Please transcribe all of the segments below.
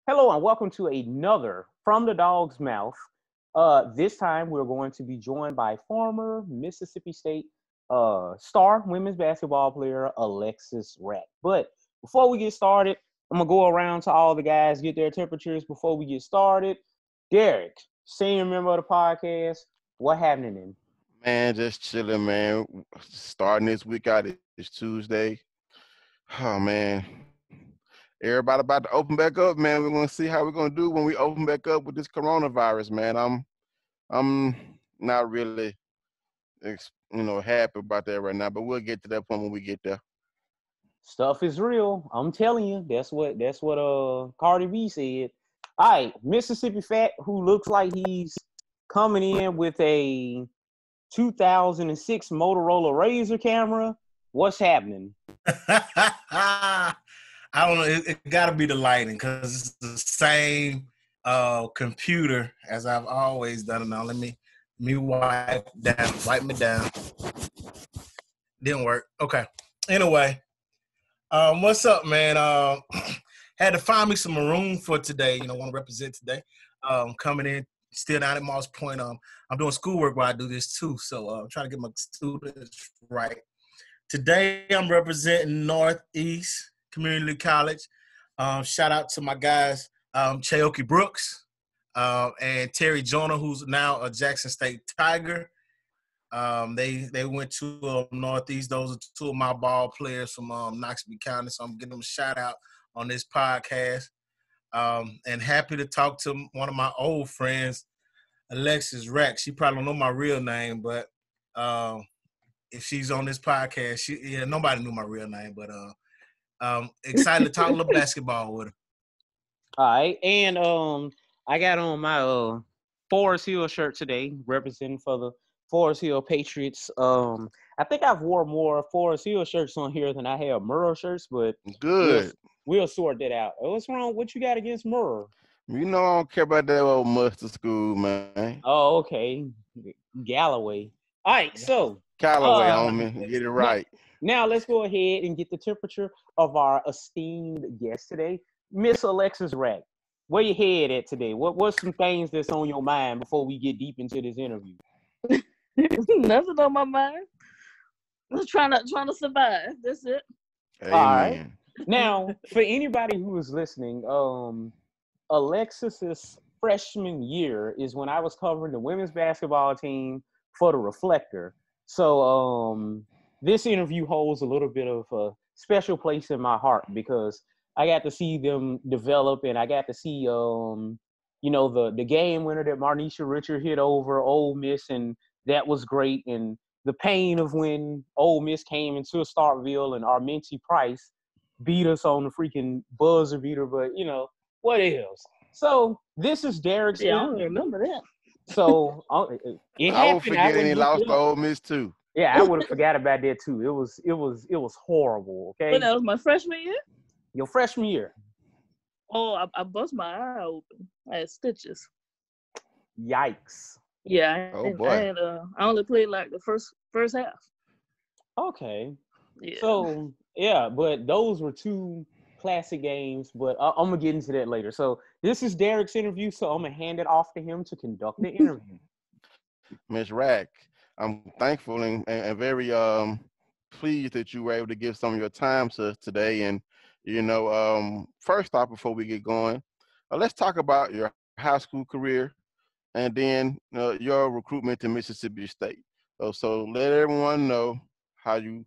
Hello and welcome to another From the Dog's Mouth. This time we're going to be joined by former Mississippi State star women's basketball player Alexis Rack. But before we get started, I'm gonna go around to all the guys, get their temperatures before we get started. Derek, senior member of the podcast, what happening? Man, just chilling, man. Starting this week out is Tuesday. Oh man, everybody about to open back up, man. We're gonna see how we're gonna do when we open back up with this coronavirus, man. I'm not really, happy about that right now, but we'll get to that point when we get there. Stuff is real. I'm telling you. That's what Cardi B said. All right, Mississippi Fat, who looks like he's coming in with a 2006 Motorola Razr camera. What's happening? I don't know. It got to be the lighting because it's the same computer as I've always done it. Now let me wipe me down. Didn't work. Okay. Anyway, what's up, man? Had to find me some maroon for today. Want to represent today. Coming in still down at Moss Point. I'm doing schoolwork while I do this too, so I'm trying to get my students right. Today, I'm representing Northeast Community College. Shout out to my guys, Chaoki Brooks and Terry Jonah, who's now a Jackson State Tiger. They went to Northeast. Those are two of my ball players from Knoxville County, so I'm giving them a shout out on this podcast. And happy to talk to one of my old friends, Alexis Rack. She probably don't know my real name, but if she's on this podcast, nobody knew my real name, but excited to talk a little basketball with her. All right, and I got on my Forest Hill shirt today, representing for the Forest Hill Patriots. I think I've wore more Forest Hill shirts on here than I have Murrow shirts, but Good. we'll sort that out. What's wrong? What you got against Murrow? You know I don't care about that old mustard school, man. Oh, okay, Galloway. All right, so Callaway, homie. Get it right. now let's go ahead and get the temperature of our esteemed guest today, Miss Alexis Rack. Where you head at today? What's some things that's on your mind before we get deep into this interview? Nothing on my mind. Just trying to survive. That's it. Amen. All right. Now, for anybody who is listening, Alexis's freshman year is when I was covering the women's basketball team for the Reflector. So this interview holds a little bit of a special place in my heart because I got to see them develop, and I got to see the game winner that Marnisha Richard hit over Ole Miss, and that was great. And the pain of when Ole Miss came into Starkville and Arminty Price beat us on the freaking buzzer beater, but what else? So this is Derek's. Yeah, I don't remember that. So it happened. I would forget he lost to Ole Miss too. Yeah, I would have forgot about that too. It was horrible. Okay. But that was my freshman year. Your freshman year. Oh, I bust my eye open. I had stitches. Yikes. Yeah. Oh boy. I only played like the first half. Okay. Yeah. So yeah, but those were two classic games. But I'm gonna get into that later. So this is Derek's interview. So I'm gonna hand it off to him to conduct the interview. Miss Rack, I'm thankful and very pleased that you were able to give some of your time to us today. And first off, before we get going, let's talk about your high school career and then your recruitment to Mississippi State. So let everyone know how you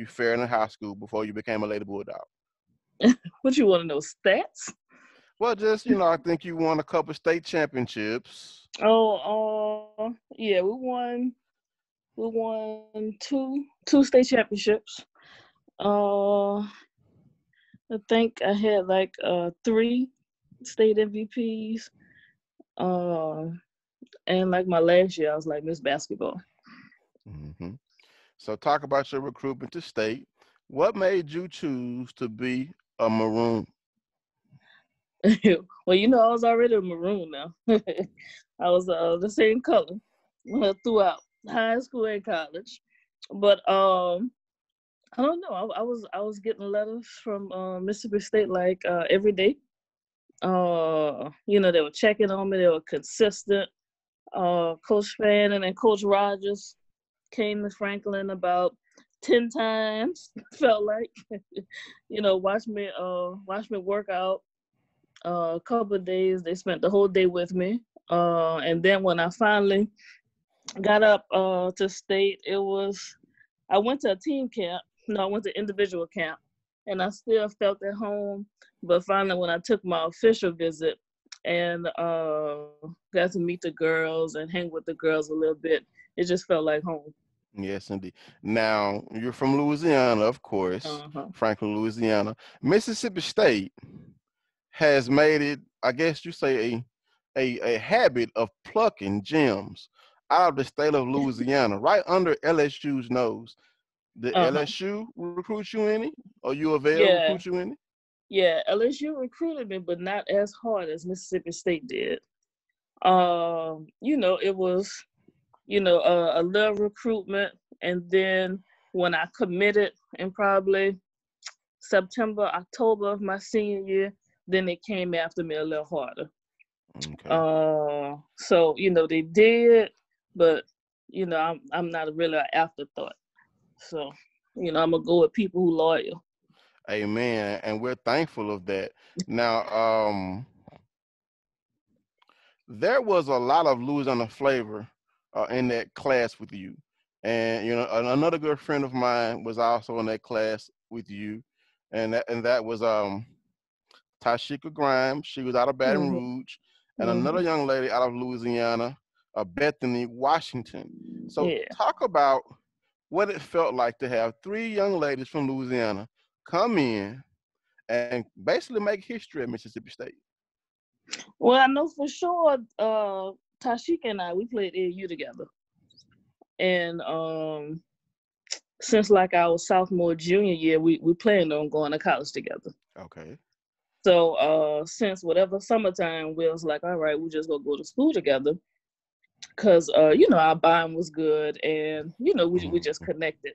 fared in high school before you became a Lady Bulldog. What you want to know? Stats? Well, just I think you won a couple state championships. Oh, yeah, we won two state championships. I think I had like 3 state MVPs. And like my last year, I was like Miss Basketball. Mm-hmm. So talk about your recruitment to state. What made you choose to be a Maroon? Well, I was already a Maroon now. I was the same color throughout high school and college. But I don't know. I was getting letters from Mississippi State like every day. They were checking on me. They were consistent. Coach Fanning and Coach Rogers came to Franklin about 10 times. Felt like, watch me work out. A couple of days, they spent the whole day with me. And then when I finally got up to state, I went to a team camp. No, I went to individual camp, and I still felt at home. But finally, when I took my official visit and got to meet the girls and hang with the girls a little bit, it just felt like home. Yes, indeed. Now, you're from Louisiana, of course, Franklin, Louisiana. Mississippi State has made it, I guess you say, a habit of plucking gems out of the state of Louisiana, right under LSU's nose. Did LSU recruit you any? Or U of L recruit you any? Yeah, LSU recruited me, but not as hard as Mississippi State did. It was, a little recruitment. And then when I committed in probably September, October of my senior year, then they came after me a little harder. Okay. So, they did, but, I'm not really an afterthought. So, I'm going to go with people who loyal. Amen. And we're thankful of that. Now, there was a lot of Louisiana flavor in that class with you. And, another good friend of mine was also in that class with you. And that was Tashika Grimes. She was out of Baton Rouge. And another young lady out of Louisiana, Bethany Washington. So talk about what it felt like to have 3 young ladies from Louisiana come in and basically make history at Mississippi State. Well, I know for sure Tashika and I, we played AAU together. And since like our sophomore, junior year, we planned on going to college together. Okay. So since whatever summertime, we was like, all right, we're just going to go to school together. Because, our bond was good and, we just connected.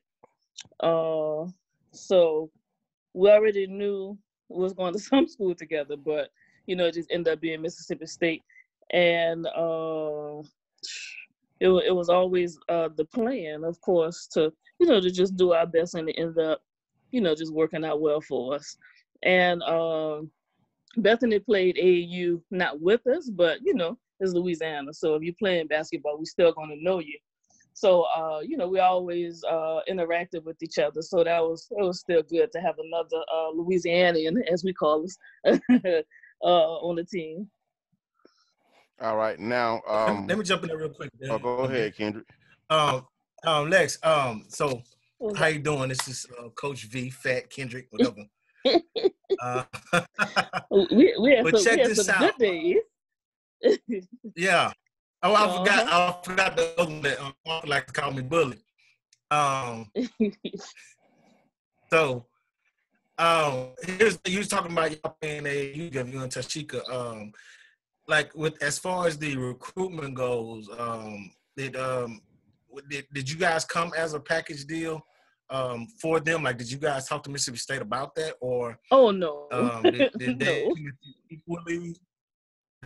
So we already knew we was going to some school together, but, it just ended up being Mississippi State. And it was always the plan, of course, to just do our best, and it ended up, just working out well for us. And Bethany played AAU not with us, but, it's Louisiana. So if you're playing basketball, we're still going to know you. So, we always interacted with each other. So it was still good to have another Louisianian, as we call us, on the team. All right. Now, let me jump in there real quick. Go ahead, Kendrick. Lex, so how you doing? This is Coach V, Fat Kendrick, whatever. we had but some, check we had this some out. good days. Yeah. Oh, I forgot the other one that like to call me Bully. So, you was talking about y'all playing you and Tashika. Like with as far as the recruitment goes, did you guys come as a package deal for them? Like, did you guys talk to Mississippi State about that, or? Oh no. Did they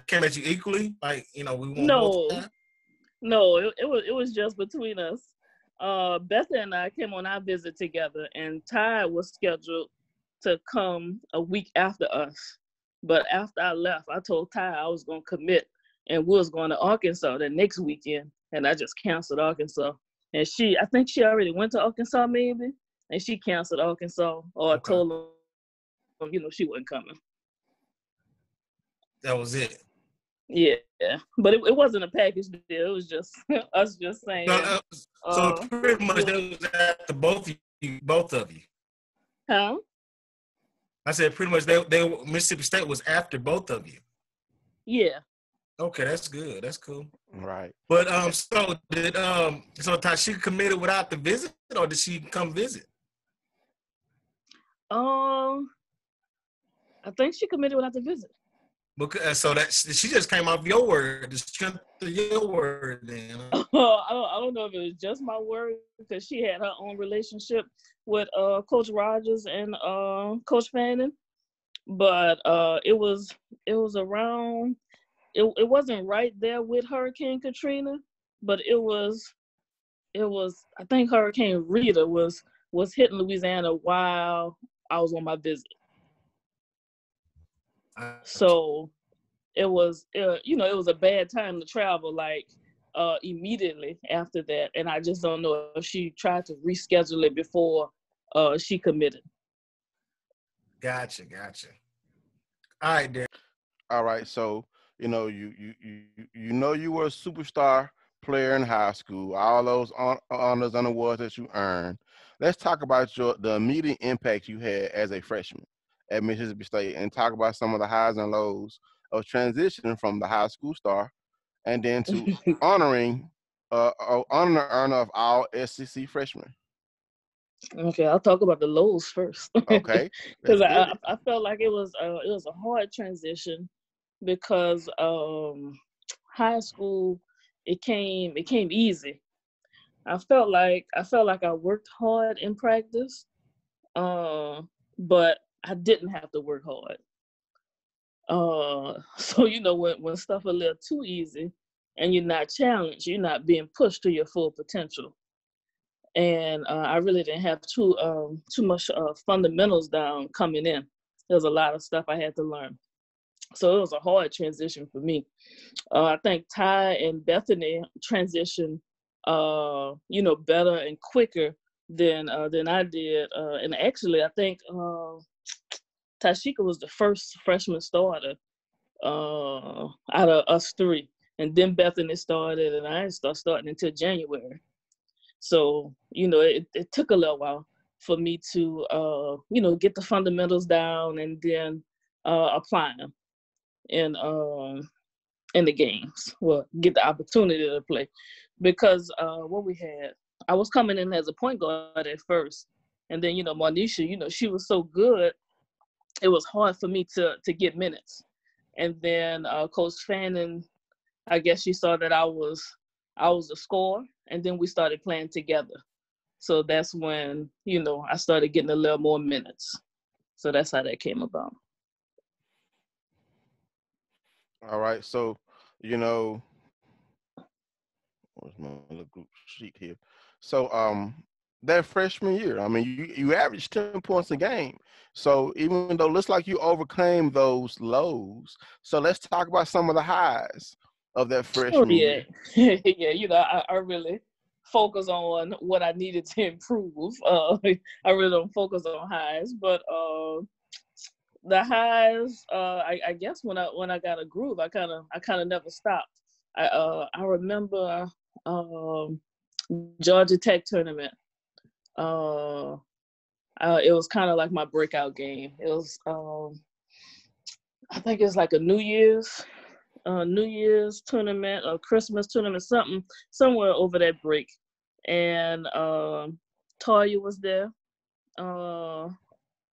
came at you equally? Like, we want No. both. No, it was just between us. Betha and I came on our visit together, and Ty was scheduled to come a week after us. But after I left, I told Ty I was going to commit, and we was going to Arkansas the next weekend, and I just canceled Arkansas. And I think she already went to Arkansas maybe, and she canceled Arkansas or told them, she wasn't coming. That was it. Yeah, but it wasn't a package deal. It was just us just saying. So pretty much that was after both of you. Huh? I said pretty much they Mississippi State was after both of you. Yeah. Okay, that's good. That's cool. Right. But so did so Tashika committed without the visit, or did she come visit? I think she committed without the visit. Because so that she just came off your word, the strength of your word. Then I don't know if it was just my word, because she had her own relationship with Coach Rogers and Coach Fanning. but it was around. It wasn't right there with Hurricane Katrina, but it was I think Hurricane Rita was hitting Louisiana while I was on my visit. So it was a bad time to travel, like immediately after that. And I just don't know if she tried to reschedule it before she committed. Gotcha. All right, there. All right, so you were a superstar player in high school. All those honors and awards that you earned. Let's talk about the immediate impact you had as a freshman at Mississippi State, and talk about some of the highs and lows of transitioning from the high school star and then to honoring honor the honor of all SEC freshmen. Okay, I'll talk about the lows first, Okay, let's because get I felt like it was a hard transition because high school it came easy. I felt like I worked hard in practice, but I didn't have to work hard. So when stuff a little too easy and you're not challenged, you're not being pushed to your full potential. And I really didn't have too much fundamentals down coming in. There was a lot of stuff I had to learn, so it was a hard transition for me. I think Ty and Bethany transitioned, better and quicker than I did. And actually, I think Tashika was the first freshman starter out of us three, and then Bethany started, and I didn't start starting until January. So it took a little while for me to get the fundamentals down and then apply them in the games. Well, get the opportunity to play, because what we had, I was coming in as a point guard at first, and then Monisha, she was so good, it was hard for me to get minutes. And then Coach Fanning, I guess she saw that I was a scorer, and then we started playing together. So that's when I started getting a little more minutes. So that's how that came about. All right, so you know, where's my little group sheet here? So that freshman year, I mean, you averaged 10 points a game. So even though it looks like you overcame those lows, so let's talk about some of the highs of that Oh freshman yeah, year. yeah. I really focus on what I needed to improve. I really don't focus on highs, but the highs, I guess when I got a groove, I kind of never stopped. I remember Georgia Tech tournament. Uh, it was kind of like my breakout game. It was I think it's like a New Year's tournament or Christmas tournament, somewhere over that break, and Toya was there. Uh,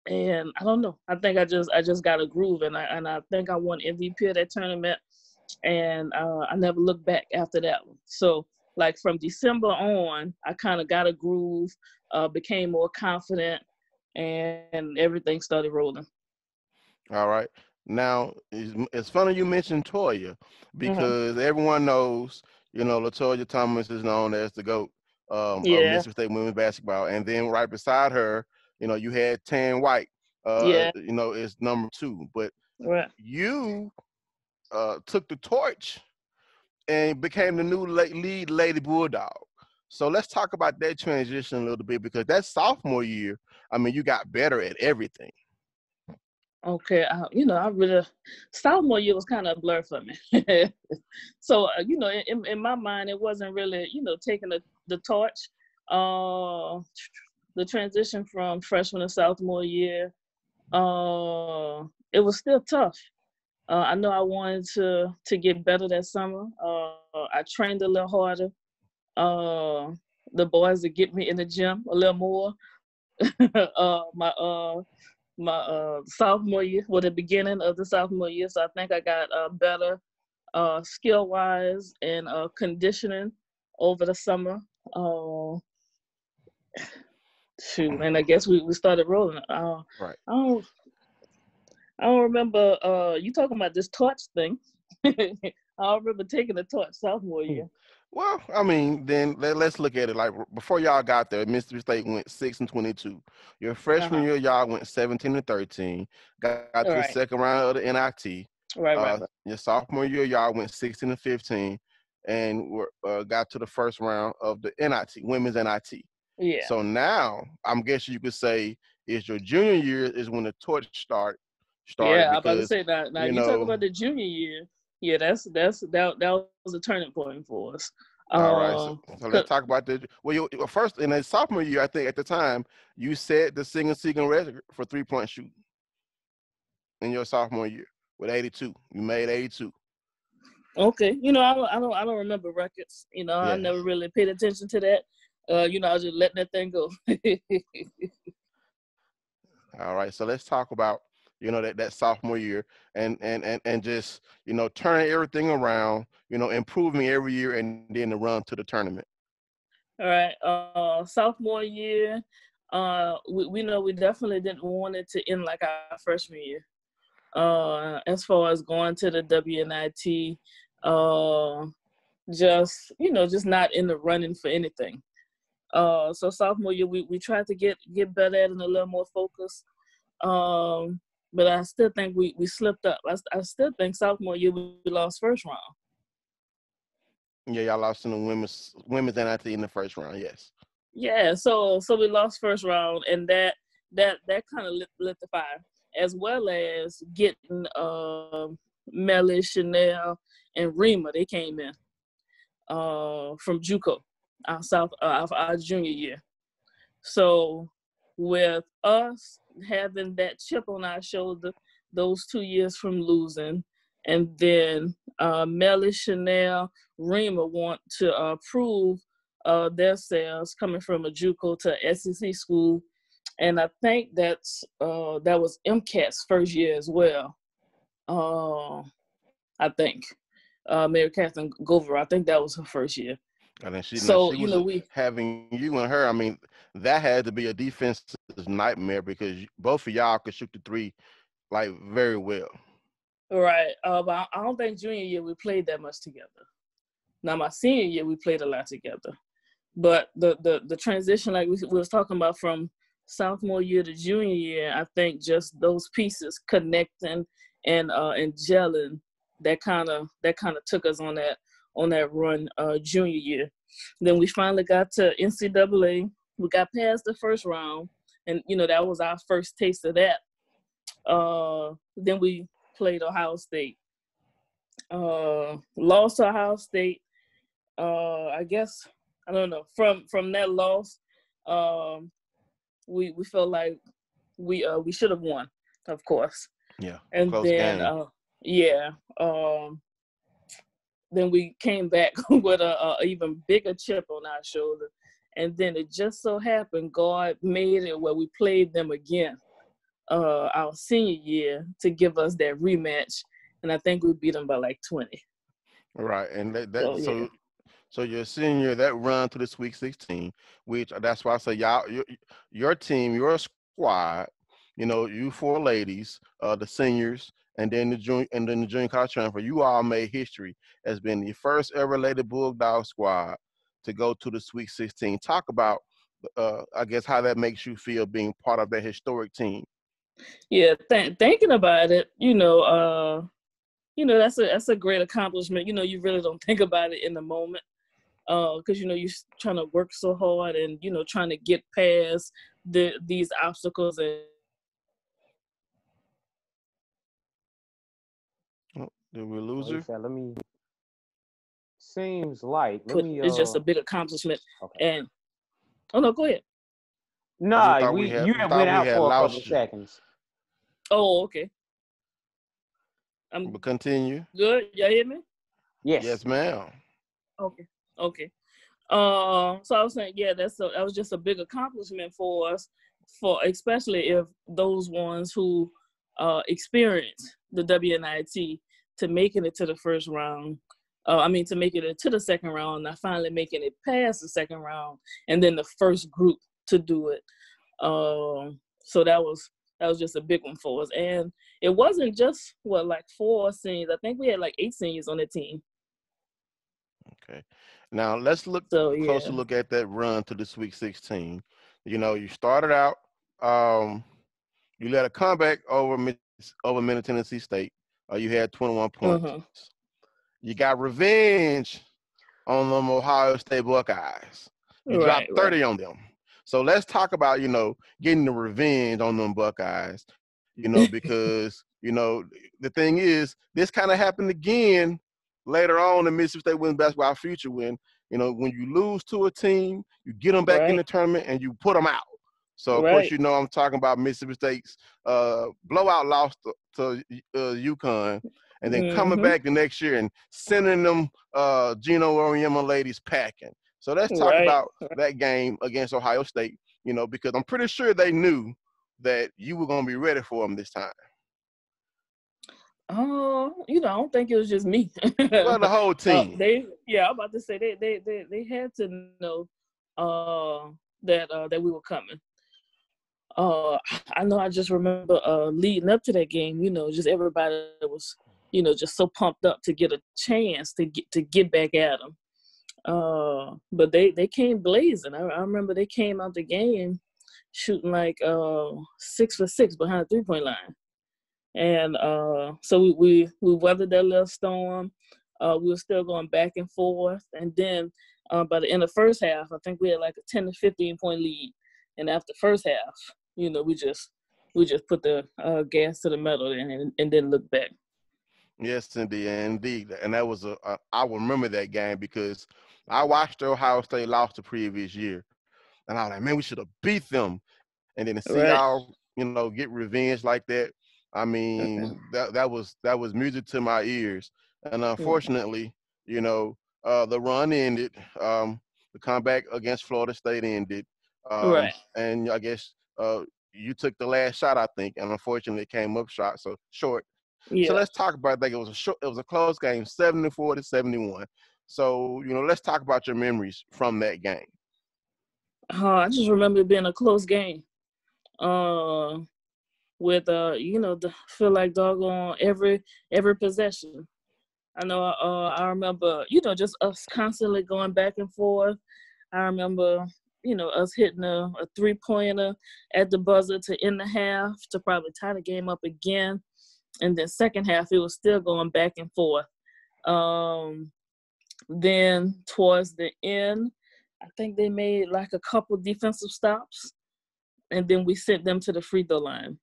and I don't know. I think I just got a groove, and I think I won MVP of that tournament, and I never looked back after that one. So like from December on, I kind of got a groove, became more confident, and everything started rolling. All right. Now, it's funny you mentioned Toya, Hmm. because everyone knows, Latoya Thomas is known as the GOAT of Yeah, Mississippi State women's basketball. And then right beside her, you had Tan White, yeah, is number two. But right. you took the torch and became the new lead Lady Bulldog. So let's talk about that transition a little bit, because that sophomore year, I mean, you got better at everything. Okay, I really sophomore year was kind of a blur for me. So in my mind, it wasn't really taking the torch. Uh, the transition from freshman to sophomore year, it was still tough. I know I wanted to get better that summer. I trained a little harder. Uh, the boys would get me in the gym a little more. My sophomore year, well, the beginning of the sophomore year. So I think I got better skill wise and conditioning over the summer. Uh, Shoot, and I guess we started rolling. Right. I don't, I don't remember you talking about this torch thing. I don't remember taking the torch sophomore year. Well, I mean, then let's look at it. Like before y'all got there, Mississippi State went 6-22. Your freshman year, y'all went 17-13. Got to All the right. second round of the NIT. Right. Your sophomore year, y'all went 16-15, and got to the first round of the NIT, women's NIT. Yeah. So now, I'm guessing you could say is your junior year is when the torch started. Yeah, I'm about to Because say that. Now you talk about the junior year. Yeah, that was a turning point for us. All right, so let's talk about the first in the sophomore year. I think at the time you set the season record for 3-point shooting in your sophomore year with 82. You made 82. Okay, I don't remember records. I Yeah. never really paid attention to that. I was just letting that thing go. All right, so let's talk about that sophomore year and just turning everything around, improving every year, and then the run to the tournament. All right, sophomore year, we know we definitely didn't want it to end like our freshman year. As far as going to the WNIT, just not in the running for anything. So sophomore year, we tried to get better at it and a little more focused. But I still think we slipped up. I still think sophomore year we lost first round. Yeah, y'all lost in the women's NIT in the first round. Yes. Yeah, so we lost first round, and that kind of lit the fire, as well as getting Melly, Chanel, and Rima. They came in from JUCO, our junior year. So with us having that chip on our shoulder, those 2 years from losing, and then Melly, Chanel, Rima want to prove themselves coming from a JUCO to SEC school, and I think that was MCAT's first year as well. I think Mary Catherine Gover, I think that was her first year. And then she was having you and her. I mean, that had to be a defensive nightmare because both of y'all could shoot the three like very well. Right. But I don't think junior year we played that much together. Now my senior year we played a lot together. But the transition, like we was talking about, from sophomore year to junior year, I think just those pieces connecting and gelling, that kind of took us on that run junior year. Then we finally got to NCAA. We got past the first round, and that was our first taste of that. Then we played Ohio State. Lost to Ohio State. I guess, I don't know. From that loss, we felt like we should have won, of course. Yeah. And close then game. then we came back with a even bigger chip on our shoulder. And then it just so happened God made it where we played them again our senior year to give us that rematch. And I think we beat them by like 20. Right. And Yeah. So your senior, that run to the Sweet 16, which that's why I say y'all, your team, your squad, you four ladies, the seniors, and then the junior college transfer, you all made history as being the first ever Lady Bulldog squad to go to the Sweet 16. Talk about, I guess, how that makes you feel being part of that historic team. Yeah, thinking about it, that's a great accomplishment. You really don't think about it in the moment. Because you're trying to work so hard and trying to get past these obstacles. And Did we lose her? Let me. Seems like it's just a big accomplishment. Okay. And no, go ahead. Nah, you went out for a couple seconds. Oh, okay. But continue. Good. Y'all hear me? Yes. Yes, ma'am. Okay. So I was saying, yeah, that was just a big accomplishment for us, for especially if those ones who experienced the WNIT to making it to the first round. To make it into the second round, and finally making it past the second round, and then the first group to do it. So that was That was just a big one for us. And it wasn't just, like 4 seniors. I think we had like 8 seniors on the team. Okay. Now let's look So, look at that run to the Sweet 16. You started out, you led a comeback over Middle Tennessee State. You had 21 points. You got revenge on them Ohio State Buckeyes. You dropped 30 on them. So let's talk about, getting the revenge on them Buckeyes, because, the thing is, this kind of happened again later on in Mississippi State Women's Basketball Future when you lose to a team, you get them back in the tournament and you put them out. So, of course, I'm talking about Mississippi State's blowout loss to UConn, and then coming back the next year and sending them Gino Oriema ladies packing. So let's talk about that game against Ohio State, because I'm pretty sure they knew that you were going to be ready for them this time. I don't think it was just me. Well, the whole team. I'm about to say they had to know that we were coming. I know. I just remember leading up to that game. Just everybody was, just so pumped up to get a chance to get back at them. But they came blazing. I remember they came out the game shooting like 6 for 6 behind the 3-point line. And so we weathered that little storm. We were still going back and forth. And then by the end of the first half, I think we had like a 10 to 15 point lead. And after the first half, we just put the gas to the metal and didn't look back. Yes, indeed. And that was I remember that game because I watched Ohio State lost the previous year. And I was like, man, we should have beat them. And then to see y'all, get revenge like that, I mean, that was music to my ears. And unfortunately, the run ended. The comeback against Florida State ended. And I guess you took the last shot, I think, and unfortunately it came up short. So let's talk about that. It was a close game, 74 to 71. So let's talk about your memories from that game. I just remember it being a close game. With feel like doggone every possession. I know. I remember just us constantly going back and forth. I remember us hitting a 3-pointer at the buzzer to end the half to probably tie the game up again, and then second half it was still going back and forth. Then towards the end, I think they made like a couple defensive stops, and then we sent them to the free throw line.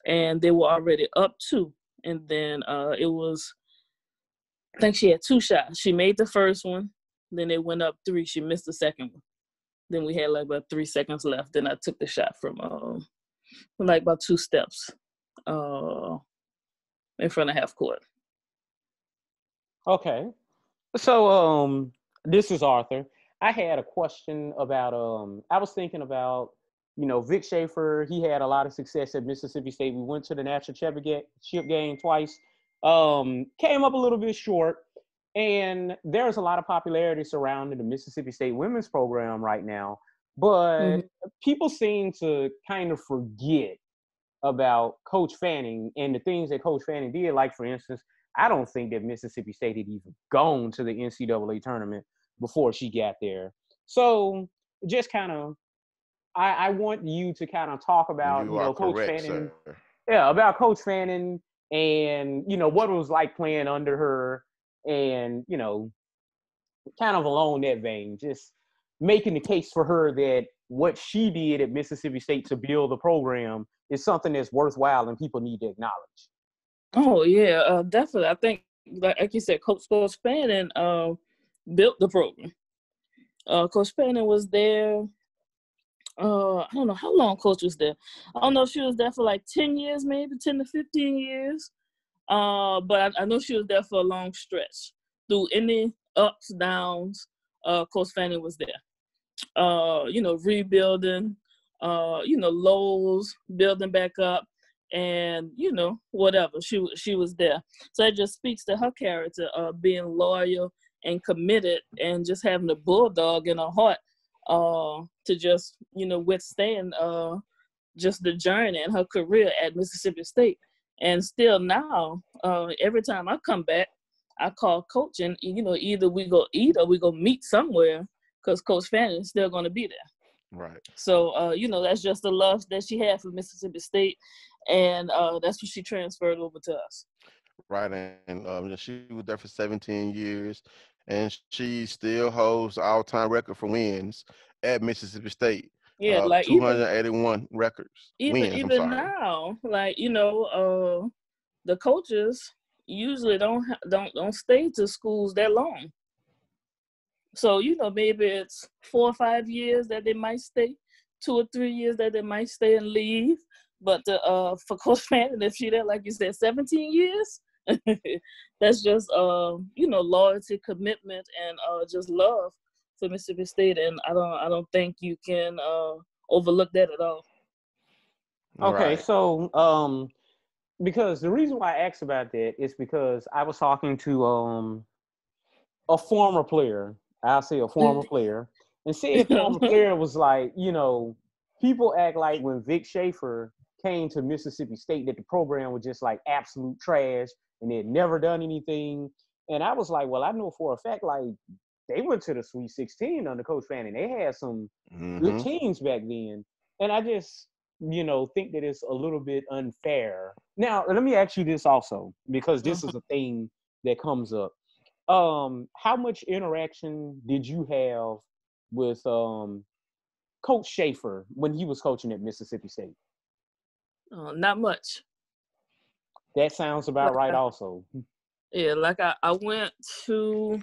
And they were already up 2. And then it was, I think she had 2 shots. She made the first one. Then they went up 3. She missed the second one. Then we had like about 3 seconds left. Then I took the shot from like about 2 steps in front of half court. Okay. So this is Arthur. I had a question about, I was thinking about, Vic Schaefer, he had a lot of success at Mississippi State. We went to the national championship game twice. Came up a little bit short. And there's a lot of popularity surrounding the Mississippi State women's program right now. But people seem to kind of forget about Coach Fanning and the things that Coach Fanning did. Like, for instance, I don't think that Mississippi State had even gone to the NCAA tournament before she got there. So just kind of, I want you to kind of talk about, Coach Fanning. Sir. Yeah, about Coach Fanning and, what it was like playing under her and, kind of along that vein, just making the case for her that what she did at Mississippi State to build the program is something that's worthwhile and people need to acknowledge. Oh, yeah, definitely. I think, like you said, Coach Fanning built the program. Coach Fanning was there. I don't know how long Coach was there. I don't know if she was there for like 10 years, maybe 10 to 15 years. But I know she was there for a long stretch. Through any ups, downs, Coach Fanning was there. Rebuilding, lows, building back up, and, whatever. She was there. So it just speaks to her character of being loyal and committed and just having a bulldog in her heart to just, withstand just the journey and her career at Mississippi State. And still now, every time I come back, I call Coach, and either we go eat or we go meet somewhere, because Coach Fanning is still going to be there. Right. So that's just the love that she had for Mississippi State, and that's what she transferred over to us. Right, and she was there for 17 years, and she still holds the all-time record for wins at Mississippi State. Yeah, like 281 wins. I'm even sorry. now, like the coaches usually don't stay to schools that long. So maybe it's 4 or 5 years that they might stay, 2 or 3 years that they might stay and leave. But for Coach Fanning, if she there, like you said, 17 years, that's just loyalty, commitment, and just love for Mississippi State, and I don't think you can overlook that at all. Okay, Right. so because the reason why I asked about that is because I was talking to a former player. I'll say a former player, and say a former player was like, people act like when Vic Schaefer came to Mississippi State that the program was just like absolute trash and they had never done anything. And I was like, well, I know for a fact, like, they went to the Sweet 16 under Coach Fanning. They had some good teams back then. And I just, think that it's a little bit unfair. Now, let me ask you this also, because this is a thing that comes up. How much interaction did you have with Coach Schaefer when he was coaching at Mississippi State? Not much. That sounds about right also. Yeah, like I went to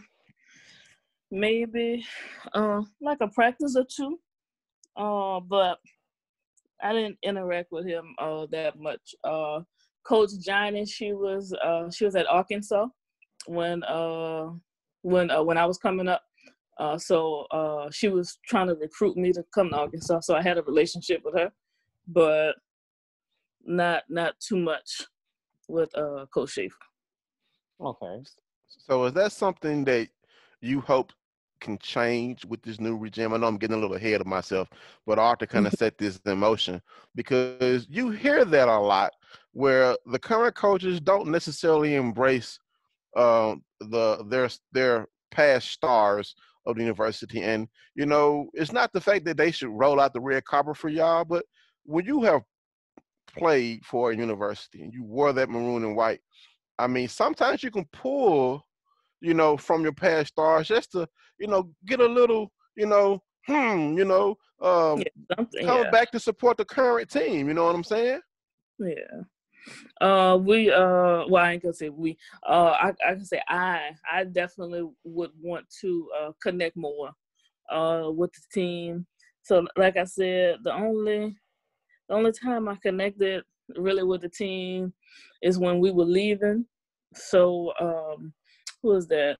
maybe like a practice or two, but I didn't interact with him that much. Coach Johnny, she was at Arkansas when I was coming up. So she was trying to recruit me to come to Arkansas. So I had a relationship with her, but not too much with Coach Schaefer. Okay. So is that something that you hope can change with this new regime? I know I'm getting a little ahead of myself, but Arthur kind of set this in motion, because you hear that a lot where the current coaches don't necessarily embrace their past stars of the university. And it's not the fact that they should roll out the red carpet for y'all, but when you have played for a university and you wore that maroon and white, I mean, sometimes you can pull, from your past stars just to, get a little, coming back to support the current team. You know what I'm saying? Yeah. Well, I ain't gonna say we. I can say I definitely would want to connect more with the team. So, like I said, the only time I connected really with the team is when we were leaving. So, who was that?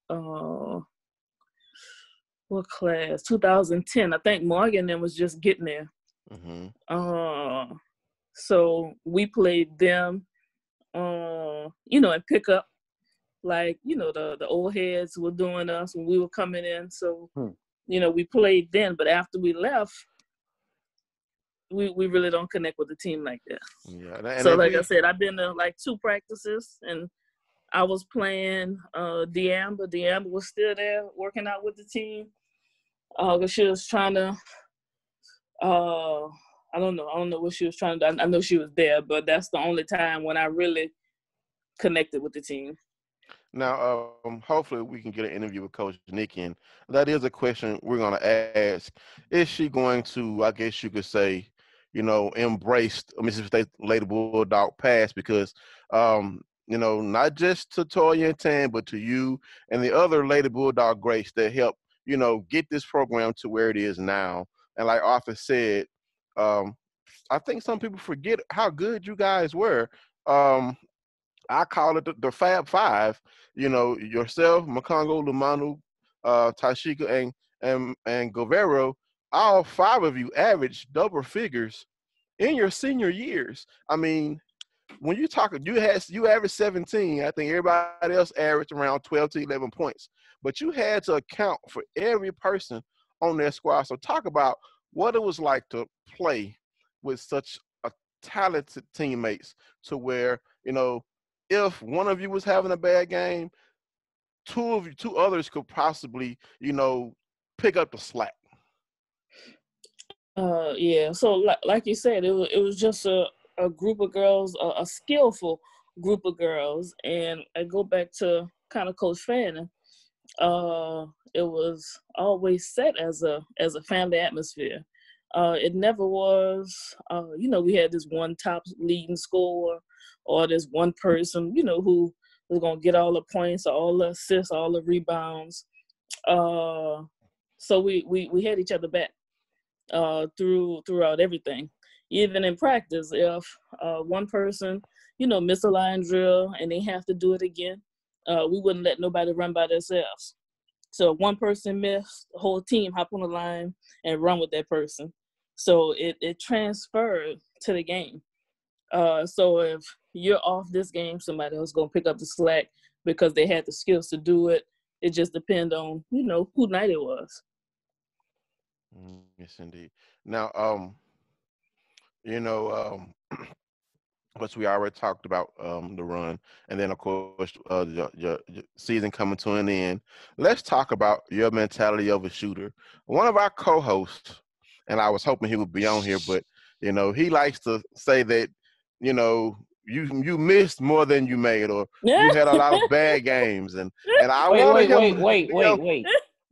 What class? 2010. I think Morgan then was just getting there. Mm-hmm. So we played them, and pick up, like, the old heads were doing us when we were coming in. So, we played then, but after we left, we really don't connect with the team like that. Yeah. So like I said, I've been to like 2 practices, and I was playing D'Amber. D'Amber was still there working out with the team. Because she was trying to, I don't know what she was trying to do. I know she was there, but that's the only time when I really connected with the team. Now, hopefully we can get an interview with Coach Nikki, and that is a question we're going to ask. Is she going to, I guess you could say, embrace Mississippi State Lady Bulldog past? Because, not just to Toya and Tan, but to you and the other Lady Bulldog greats that helped, get this program to where it is now. And like Arthur said, I think some people forget how good you guys were. I call it the Fab Five. Yourself, Makongo, Lumanu, Tashika, and Govero. All 5 of you averaged double figures in your senior years. I mean, when you talk, you averaged 17. I think everybody else averaged around 12 to 11 points. But you had to account for every person on their squad. So talk about what it was like to play with such a talented teammates to where, you know, if one of you was having a bad game, two others could possibly, you know, pick up the slack? Yeah. So like you said, it was just a group of girls, a skillful group of girls, and I go back to kind of Coach Fanning. It was always set as a family atmosphere. It never was, you know, we had this one top leading scorer or this one person, you know, who was going to get all the points or all the assists, all the rebounds. So we had each other back throughout everything. Even in practice, if one person, you know, miss a line drill and they have to do it again, we wouldn't let nobody run by themselves. So if one person missed, the whole team hop on the line and run with that person. So it transferred to the game. So if you're off this game, somebody else gonna pick up the slack because they had the skills to do it. It just depends on, you know, who night it was. Yes, indeed. Now, you know, which we already talked about the run, and then of course your season coming to an end. Let's talk about your mentality of a shooter. One of our co-hosts, and I was hoping he would be on here, but you know he likes to say that you know you missed more than you made, or you had a lot of bad games, and I wanted him. Wait,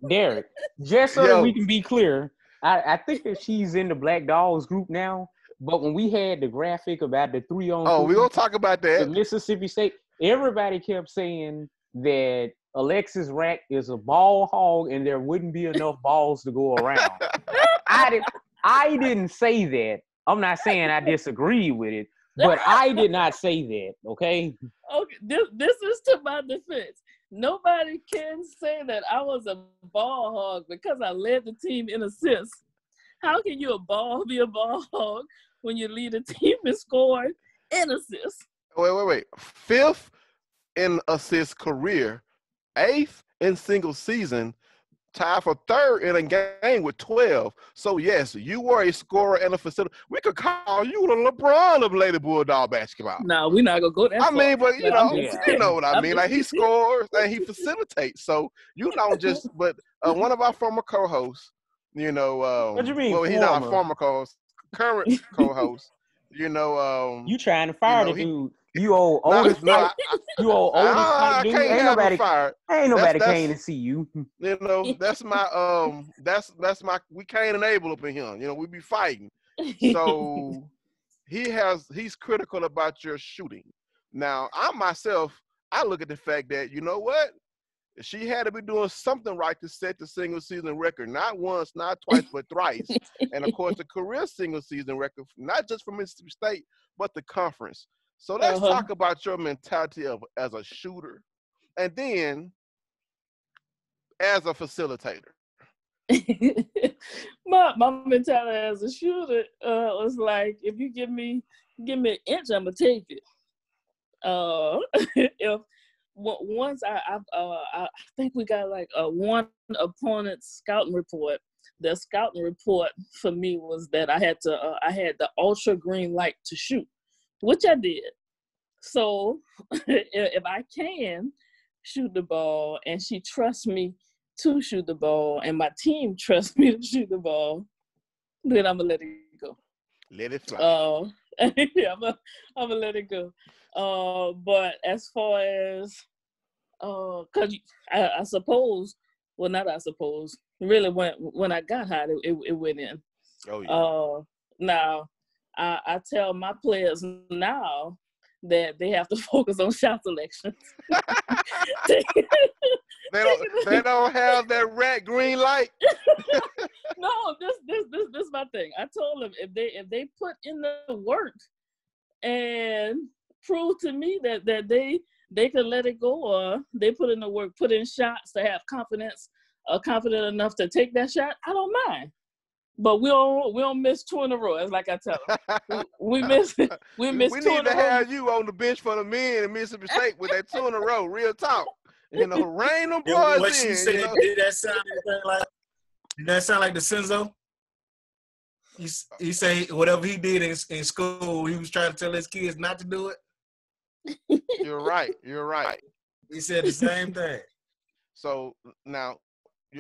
Derek. Just so that we can be clear, I think that she's in the Black Dogs group now. But when we had the graphic about the 3-on-3, we're gonna talk about that. The Mississippi State, everybody kept saying that Alexis Rack is a ball hog and there wouldn't be enough balls to go around. I didn't say that. I'm not saying I disagree with it, but I did not say that. Okay. Okay. This is to my defense. Nobody can say that I was a ball hog because I led the team in assists. How can you be a ball hog when you lead a team in scoring and assists? Wait. 5th in assist career, 8th in single season, tied for 3rd in a game with 12. So yes, you were a scorer and a facilitator. We could call you the LeBron of Lady Bulldog basketball. No, we're not gonna go that far. I mean, but you know what I mean. Like he scores and he facilitates. So you don't just. But one of our former co-hosts, you know, what do you mean? Well, he's not a former co-host, current co-host. You know, you trying to fire the dude? You old oldest type. You old oldest type dude. Ain't nobody came to see you. You know, that's my that's my. We can't enable up in here. You know, we be fighting. So he's critical about your shooting. Now, I look at the fact that, you know what? She had to be doing something right to set the single season record, not once, not twice, but thrice. And of course, the career single season record, not just for Mississippi State, but the conference. So let's talk about your mentality as a shooter, and then as a facilitator. my mentality as a shooter was like, if you give me an inch, I'm gonna take it. If once I think we got like a one opponent scouting report. The scouting report for me was that I had the ultra green light to shoot, which I did. So if I can shoot the ball and she trusts me to shoot the ball and my team trusts me to shoot the ball, then I'm gonna let it go. Let it fly. Yeah, I'm gonna let it go. But as far as cause I suppose, well, not I suppose, really when I got hot, it went in. Oh yeah. Now I tell my players now that they have to focus on shot selection. They don't have that red green light. No, this my thing. I told them if they put in the work and prove to me that they can let it go, or they put in the work, put in shots to have confidence, confident enough to take that shot, I don't mind. But we don't miss 2 in a row. It's like I tell them. We miss 2 in a row. We need to have you on the bench for the men in Mississippi State with that 2 in a row. Real talk. You know, rain them boys what in. She said, you know? Did that sound like the Senzo? He say whatever he did in school, he was trying to tell his kids not to do it. You're right. You're right. He said the same thing. So now,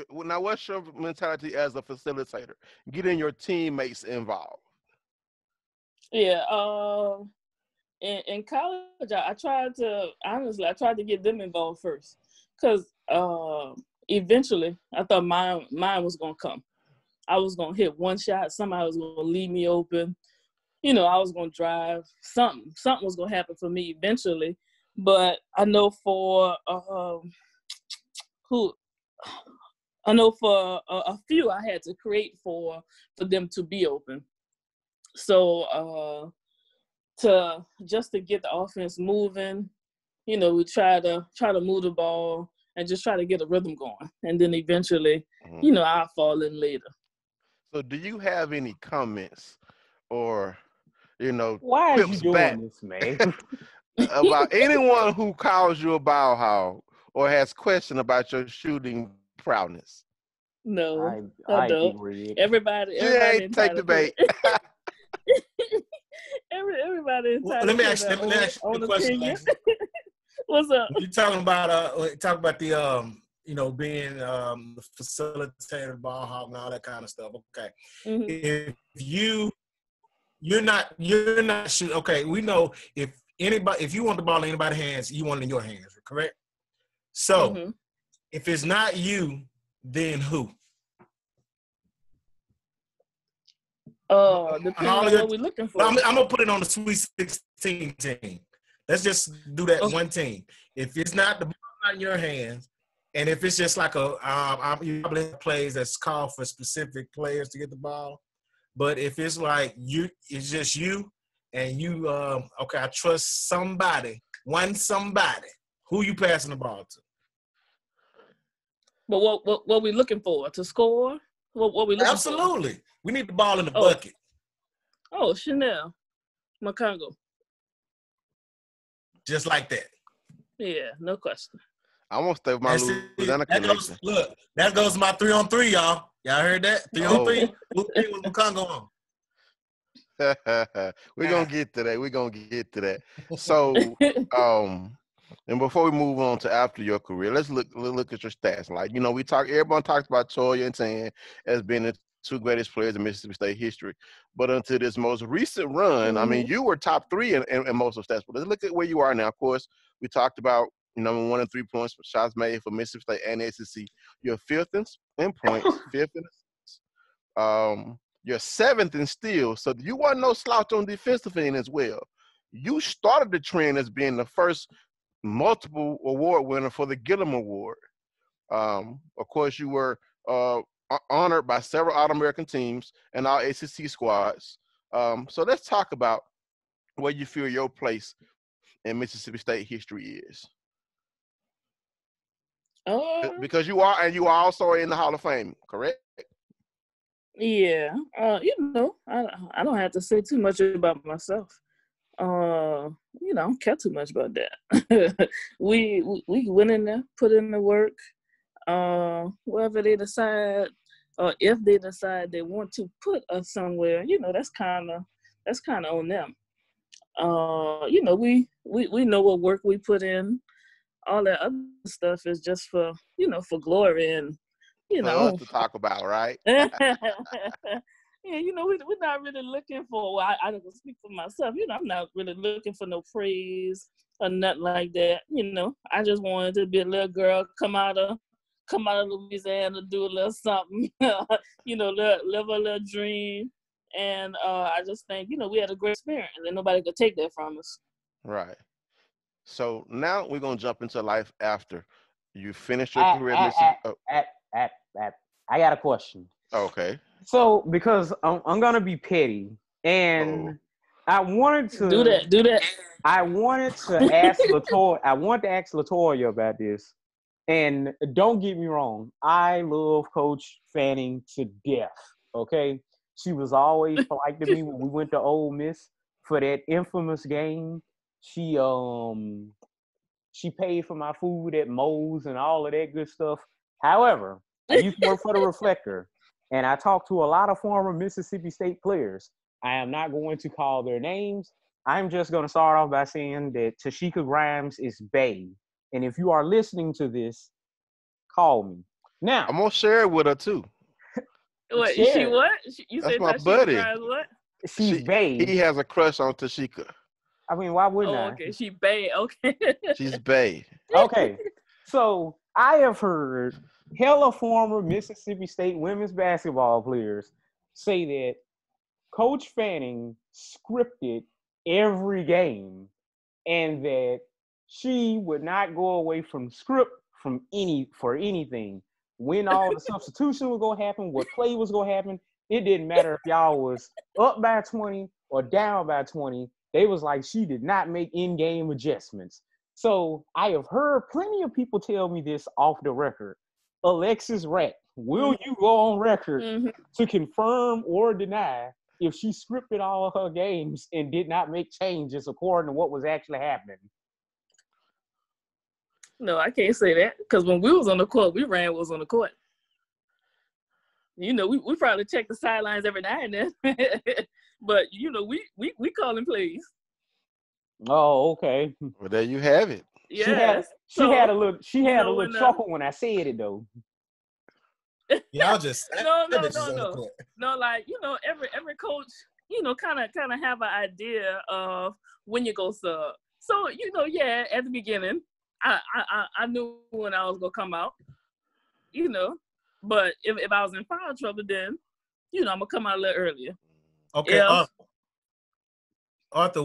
what's your mentality as a facilitator? Getting your teammates involved. Yeah. In college, I tried to get them involved first, because eventually I thought mine was gonna come. I was gonna hit one shot. Somebody was gonna leave me open. You know, I was gonna drive. Something was gonna happen for me eventually. But I know for a few I had to create for them to be open. So to get the offense moving, you know, we try to move the ball and just try to get a rhythm going, and then eventually, you know, I'll fall in later. So do you have any comments or, Why is you quips back doing this, man? about anyone who calls you a ball hog or has question about your shooting prowess? No, I I don't. agree. Everybody Take the entitled to bait. it. Everybody entitled Let me to ask their you a own question, opinion. Alexis. What's up? You talking about the being the facilitator, ball hog, and all that kind of stuff. Okay, Mm-hmm. if you're not shooting. Okay, we know if you want the ball in anybody's hands, you want it in your hands, correct? So if it's not you, then who? Depending on what we're looking for. I'm gonna put it on the Sweet 16 team. Let's just do that one team. If it's not the ball not in your hands, and if it's just like you probably have plays that's called for specific players to get the ball. But if it's like it's just you, and you I trust somebody, who you passing the ball to? But what we looking for? To score? What we looking Absolutely. We need the ball in the bucket. Oh, Chanel McCongo. Just like that. Yeah, no question. I won't stay with my Louisiana connection. Look, that goes to my 3-on-3, y'all. Y'all heard that? 3-on-3? Who was McCongo on? We're gonna get to that. So, and before we move on to after your career, let's look at your stats. Like, everyone talks about Toya and Tan as being the two greatest players in Mississippi State history. But until this most recent run, I mean, you were top 3 in most of stats. But let's look at where you are now. Of course, we talked about number 1 in 3 points, shots made for Mississippi State and SEC. You're 5th in points, 5th in assists. You're 7th in steals, so you weren't no slouch on defensive end as well. You started the trend as being the first multiple award winner for the Gillum Award. Of course, you were honored by several All-American teams and all ACC squads. So let's talk about where you feel your place in Mississippi State history is. Because you are also in the Hall of Fame, correct? Yeah. I don't have to say too much about myself. I don't care too much about that. we went in there, put in the work. Wherever they decide, or if they decide they want to put us somewhere, that's kind of on them. We know what work we put in. All that other stuff is just for glory and for us to talk about, right? Yeah, we're not really looking for. Well, I don't speak for myself. I'm not really looking for no praise or nothing like that. I just wanted to be a little girl, come out of Louisiana, do a little something, live a little dream. And I just think, we had a great experience and nobody could take that from us. Right. So now we're going to jump into life after you finish your career at Mississippi. I got a question. Okay. So, because I'm going to be petty, and I wanted to do that. I wanted to ask Latoya about this. And don't get me wrong, I love Coach Fanning to death. Okay, she was always polite to me when we went to Ole Miss for that infamous game. She paid for my food at Moe's and all of that good stuff. However, I used to work for the Reflector, and I talked to a lot of former Mississippi State players. I am not going to call their names. I'm just going to start off by saying that Tashika Grimes is bae. And if you are listening to this, call me. Now, I'm gonna share it with her too. What is she? share. What you That's said? my Tashika buddy. Grimes? What? She's bae. He has a crush on Tashika. I mean, why wouldn't Oh, I? okay. She bae. Okay. She's bae. Okay. So I have heard hella former Mississippi State women's basketball players say that Coach Fanning scripted every game and that she would not go away from script for anything. When all the substitution was gonna happen, what play was gonna happen, it didn't matter if y'all was up by 20 or down by 20. They was like, she did not make in-game adjustments. So I have heard plenty of people tell me this off the record. Alexis Rack, will you go on record to confirm or deny if she scripted all of her games and did not make changes according to what was actually happening? No, I can't say that because when we was on the court, we ran what was on the court. You know, we probably check the sidelines every now and then, but you know, we calling plays. Oh, okay. Well, there you have it. Yes. She had a little when, chuckle when I said it though. Y'all just no. Like every coach, kind of have an idea of when you go sub. So at the beginning, I knew when I was gonna come out, But if I was in foul trouble, then I'm gonna come out a little earlier. Okay, Arthur,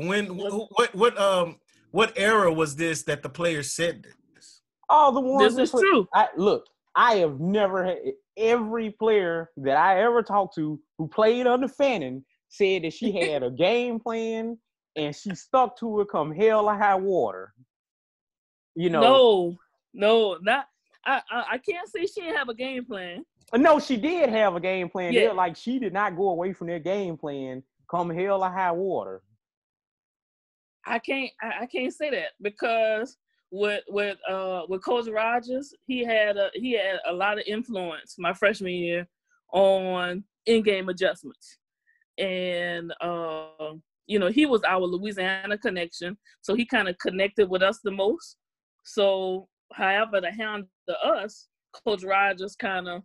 what era was this that the players said this? Oh, the ones. This is true. I have never had every player that I ever talked to who played under Fanning said that she had a game plan and she stuck to it come hell or high water. No, not. I can't say she didn't have a game plan. No, she did have a game plan. Yeah. Like she did not go away from their game plan come hell or high water. I can't say that because with Coach Rogers, he had a lot of influence my freshman year on in-game adjustments, and he was our Louisiana connection, so he kind of connected with us the most. So, however, to handle us, Coach Rogers kind of,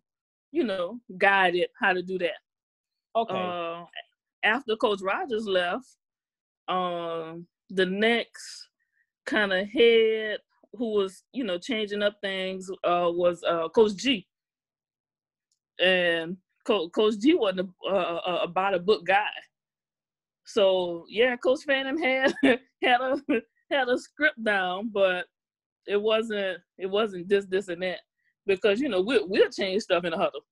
guided how to do that. Okay. After Coach Rogers left, the next kind of head who was, changing up things was Coach G. And Coach G wasn't a by the book guy. So yeah, Coach Fanning had a script down, but it wasn't this and that, because we'll change stuff in the huddle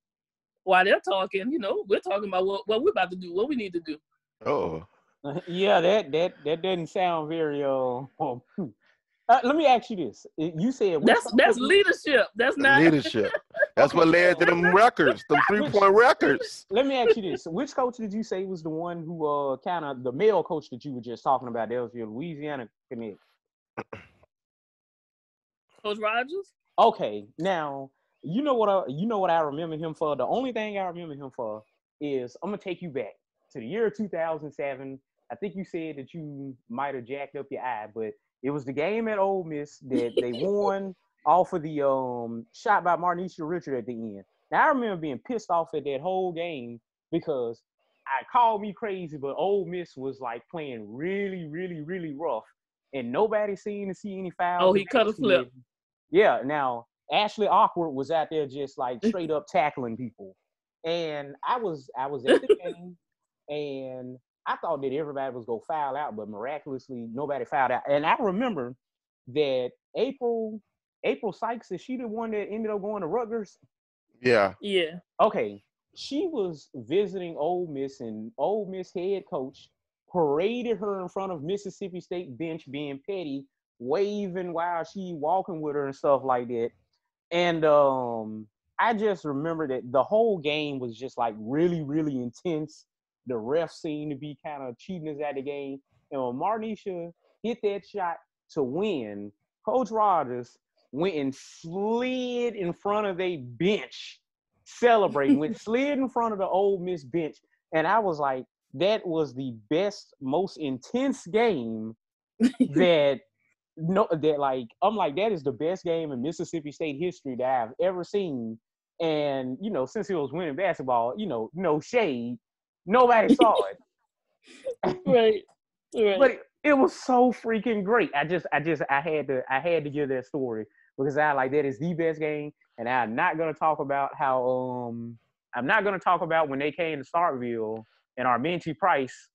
while they're talking. We're talking about what we're about to do, what we need to do. Oh. Yeah, that doesn't sound very let me ask you this. You said that's leadership. That's not leadership. That's what led to them records, them 3-point records. Let me ask you this. Which coach did you say was the one who kind of the male coach that you were just talking about? That was your Louisiana connect. Coach Rogers? Okay. Now, you know what I remember him for? The only thing I remember him for is I'm gonna take you back to the year 2007. I think you said that you might have jacked up your eye, but it was the game at Ole Miss that they won off of the shot by Marnisha Richard at the end. Now I remember being pissed off at that whole game because I called me crazy, but Ole Miss was like playing really, really, really rough, and nobody seemed to see any fouls. Oh, he cut a flip. Yeah. Now Ashley Awkward was out there just like straight up tackling people, and I was at the game, and I thought that everybody was gonna foul out, but miraculously nobody fouled out. And I remember that April Sykes, is she the one that ended up going to Rutgers? Yeah. Yeah. Okay. She was visiting Ole Miss, and Ole Miss head coach paraded her in front of Mississippi State bench being petty, waving while she walking with her and stuff like that. And I just remember that the whole game was just like really, really intense. The refs seemed to be kind of cheating us at the game. And when Marnisha hit that shot to win, Coach Rogers went and slid in front of a bench, celebrating, went slid in front of the Ole Miss bench. And I was like, that was the best, most intense game that I'm like, that is the best game in Mississippi State history that I've ever seen. And, you know, since it was winning basketball, you know, no shade, nobody saw it. Right. But it was so freaking great. I had to give that story because that is the best game. And I'm not gonna talk about I'm not gonna talk about when they came to Starkville and Armentie Price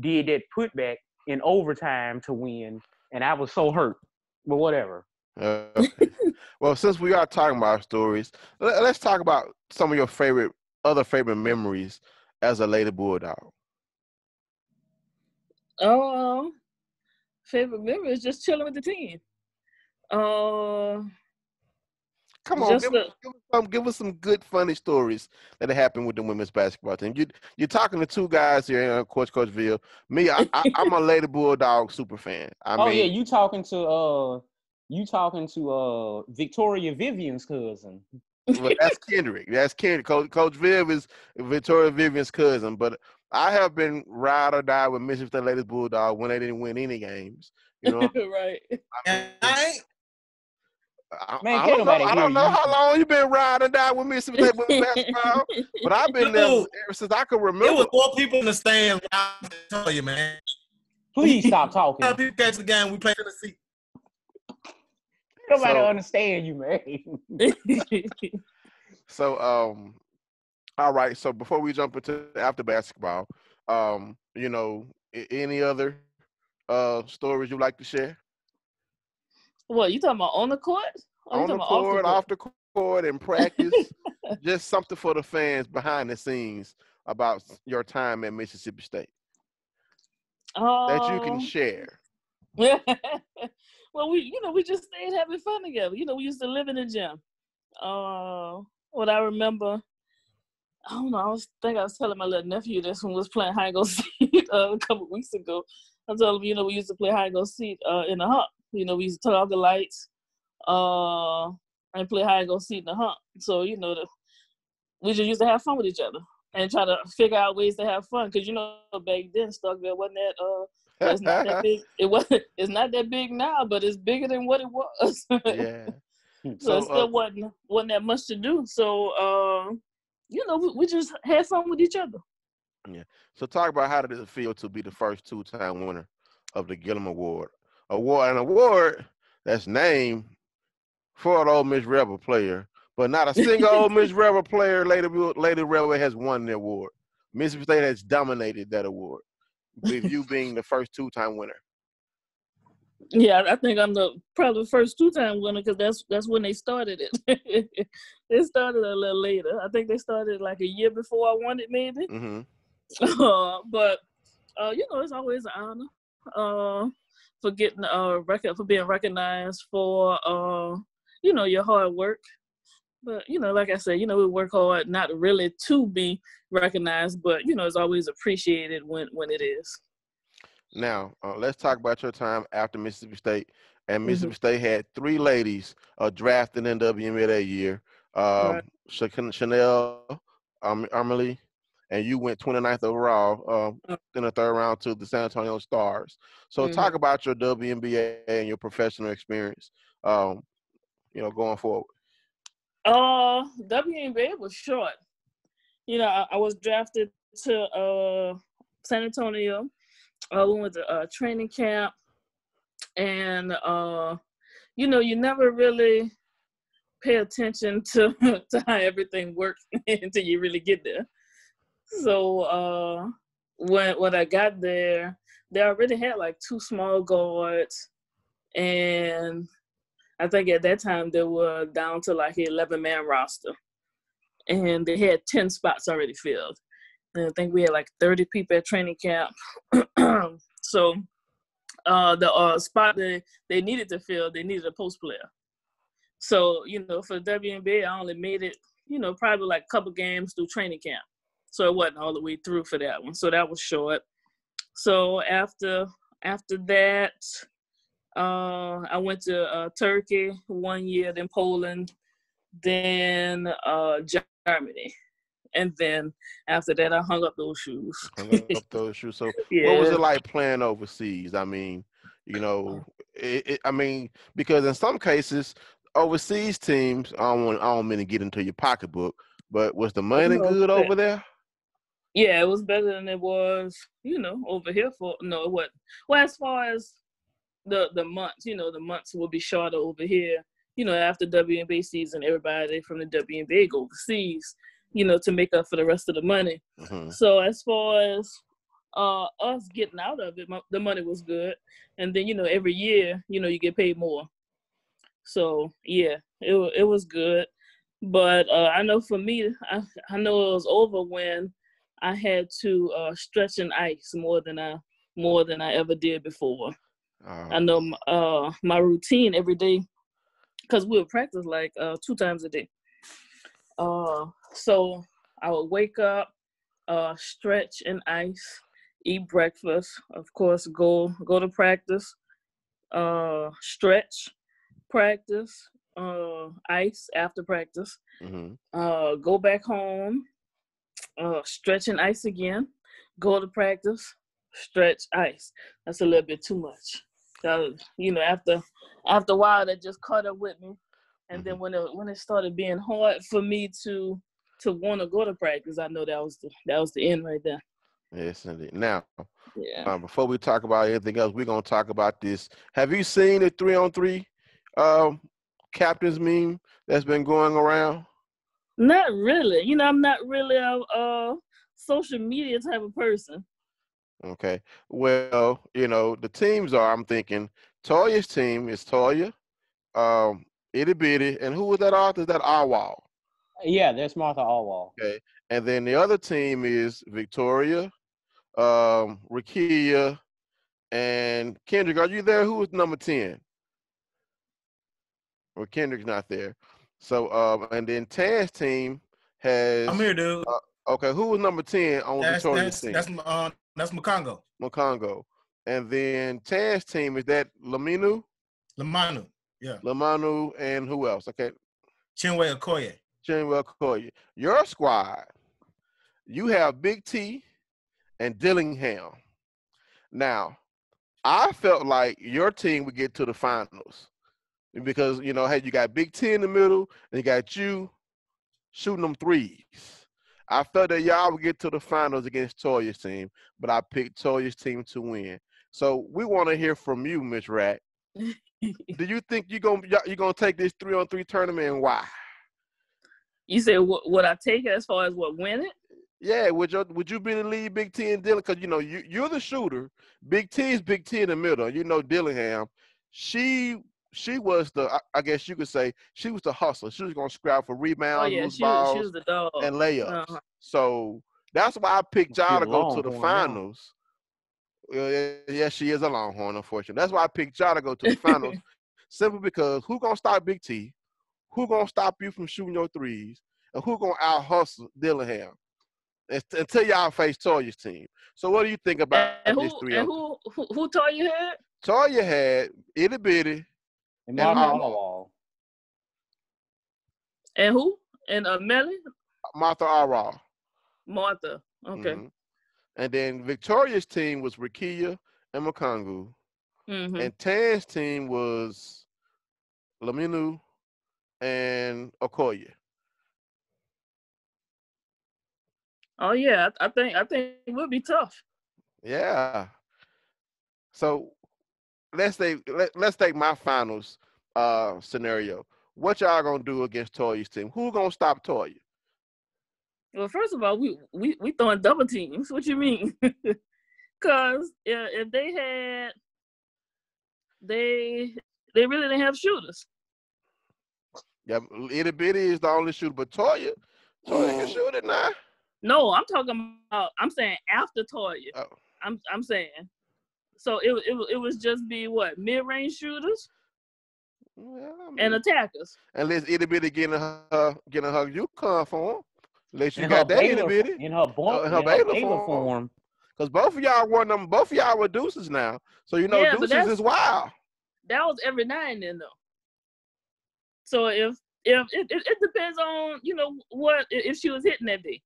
did that putback in overtime to win, and I was so hurt. But whatever. Well, since we are talking about stories, let's talk about some of your other favorite memories as a Lady Bulldog. Favorite memory is just chilling with the team. Come on, give us some good, funny stories that happened with the women's basketball team. You're talking to two guys here, Coach Ville. Me, I'm a Lady Bulldog super fan. Yeah, you talking to Victoria Vivian's cousin. Well, that's Kendrick. That's Kendrick. Coach Viv is Victoria Vivian's cousin. But I have been ride or die with Mississippi State Lady Bulldog when they didn't win any games. You know, right? I don't know how long you been ride or die with Mississippi State women's basketball, but I've been there ever since I can remember. There was more people in the stands. I tell you, man. Please stop talking. People catch the game. We play in the seat. Nobody understand you, man. So, all right. So before we jump into after basketball, you know, any other stories you'd like to share? What, you talking about on the court? On the court, off the court, in practice. Just something for the fans behind the scenes about your time at Mississippi State that you can share. Well, we just stayed having fun together. You know, we used to live in the gym. What I remember, I don't know, I was telling my little nephew this when we was playing hide and go seek a couple weeks ago. I told him, you know, we used to play hide and go seek in the hump. You know, we used to turn off the lights and play hide and go seek in the hump. So, you know, we just used to have fun with each other and try to figure out ways to have fun. Because, you know, back then, Starkville wasn't that, it's not that big. It's not that big now, but it's bigger than what it was. Yeah. So it still wasn't that much to do. So, you know, we just had fun with each other. Yeah. So talk about how did it feel to be the first two-time winner of the Gillum Award? An award that's named for an Ole Miss Rebel player, but not a single Ole Miss Rebel player, Lady Rebel, has won the award. Mississippi State has dominated that award, with you being the first two-time winner. Yeah, I think I'm probably the first two-time winner because that's when they started it. They started a little later. I think they started like a year before I won it, maybe. Mm-hmm. But you know, it's always an honor for getting for being recognized for you know, your hard work. But you know, like I said, you know, we work hard not really to be recognized, but you know, it's always appreciated when it is. Now, let's talk about your time after Mississippi State. And Mississippi State had three ladies drafted in WNBA that year. Right. Chanel Armalee, and you went 29th overall in the third round to the San Antonio Stars. So talk about your WNBA and your professional experience, you know, going forward. WNBA was short. You know, I was drafted to San Antonio. We went to training camp, and you know, you never really pay attention to how everything works until you really get there. So when I got there, they already had like 2 small guards, and I think at that time they were down to like an 11-man roster, and they had 10 spots already filled. And I think we had like 30 people at training camp. So the spot that they needed to fill, they needed a post player. So, you know, for WNBA, I only made it, you know, probably like a couple games through training camp. So it wasn't all the way through for that one. So that was short. So after that, I went to Turkey 1 year, then Poland then Germany. And then after that, I hung up those shoes. Hung up those shoes. So what was Yeah. it like playing overseas? I mean, I mean, because in some cases, overseas teams, I don't mean to get into your pocketbook, but was the money No, good over there? yeah, it was better than it was, over here for no what. Well, as far as the months, the months will be shorter over here. After WNBA season, everybody from the WNBA go overseas, to make up for the rest of the money. Mm-hmm. So as far as us getting out of it, the money was good, and then every year, you get paid more. So yeah, it was good, but I know for me, I know it was over when I had to stretch in ice more than I ever did before. I know my routine every day, because we would practice like 2 times a day. So I would wake up, stretch in ice, eat breakfast, of course, go to practice, stretch, practice, ice after practice, go back home, stretch and ice again, go to practice, stretch, ice. That's a little bit too much. So, after a while, that just caught up with me. And then when it started being hard for me to want to go to practice, I know that was the end right there. Yes, indeed. Now, yeah. Before we talk about anything else, we're gonna talk about this. Have you seen the 3-on-3 captains meme that's been going around? Not really. I'm not really a social media type of person. Okay. Well, the teams are. I'm thinking Toya's team is Toya, Itty Bitty, and who was that author? Is that Arwal? Yeah, that's Martha Alwal. Okay. And then the other team is Victoria, Rakia, and Kendrick. Are you there? Who was number 10? Or Kendrick's not there. So, and then Tan's team has. I'm here, dude. Okay, who was number 10 on Victoria's team? That's Mokongo. Mokongo. And then Tan's team, is that Lamanu? Lamanu, yeah. Lamanu, and who else? Okay. Chinwe Okoye. Chinwe Okoye. Your squad, you have Big T and Dillingham. Now, I felt like your team would get to the finals because, hey, you got Big T in the middle and you got you shooting them threes. I felt that y'all would get to the finals against Toya's team, but I picked Toya's team to win. So we want to hear from you, Ms. Rack. Do you think you're gonna take this 3-on-3 tournament, and why? You said would I take it as far as what, win it? Yeah, would you be the lead, Big T and Dillingham? Because you're the shooter. Big T is Big T in the middle. Dillingham, she was I guess you could say she was the hustler. She was gonna scrap for rebounds, loose balls, she was the dog. and layups. So that's why I picked y'all to go to the finals. Yeah, she is a Longhorn, unfortunately. That's why I picked y'all to go to the finals, simply because who gonna stop Big T? Who gonna stop you from shooting your threes? And who gonna out hustle Dillingham until y'all face Toya's team? So what do you think about this 3-on-3? And who Toya had? Toya had Itty Bitty and Martha Alwal. And who? And Melly? Martha Alwal. Martha. Okay. Mm-hmm. And then Victoria's team was Rakia and Mokongo. Mm-hmm. And Tan's team was Laminu and Okoye. Oh yeah, I think it would be tough. Yeah. So let's take my finals scenario. What y'all gonna do against Toya's team? Who gonna stop Toya? Well, first of all, we throwing double teams. What you mean? Because if they really didn't have shooters. Yeah, Itty Bitty is the only shooter, but Toya can shoot it now. No, I'm talking about. I'm saying after Toya. Oh. I'm saying. So it was just be what, mid-range shooters. Well, and attackers. Unless Itty Bitty getting a hug, you come for him. Unless you got that Itty Bitty in her Baylor form. Because both of y'all were deuces now. So deuces is wild. That was every now and then though. So if It depends on what if she was hitting that day.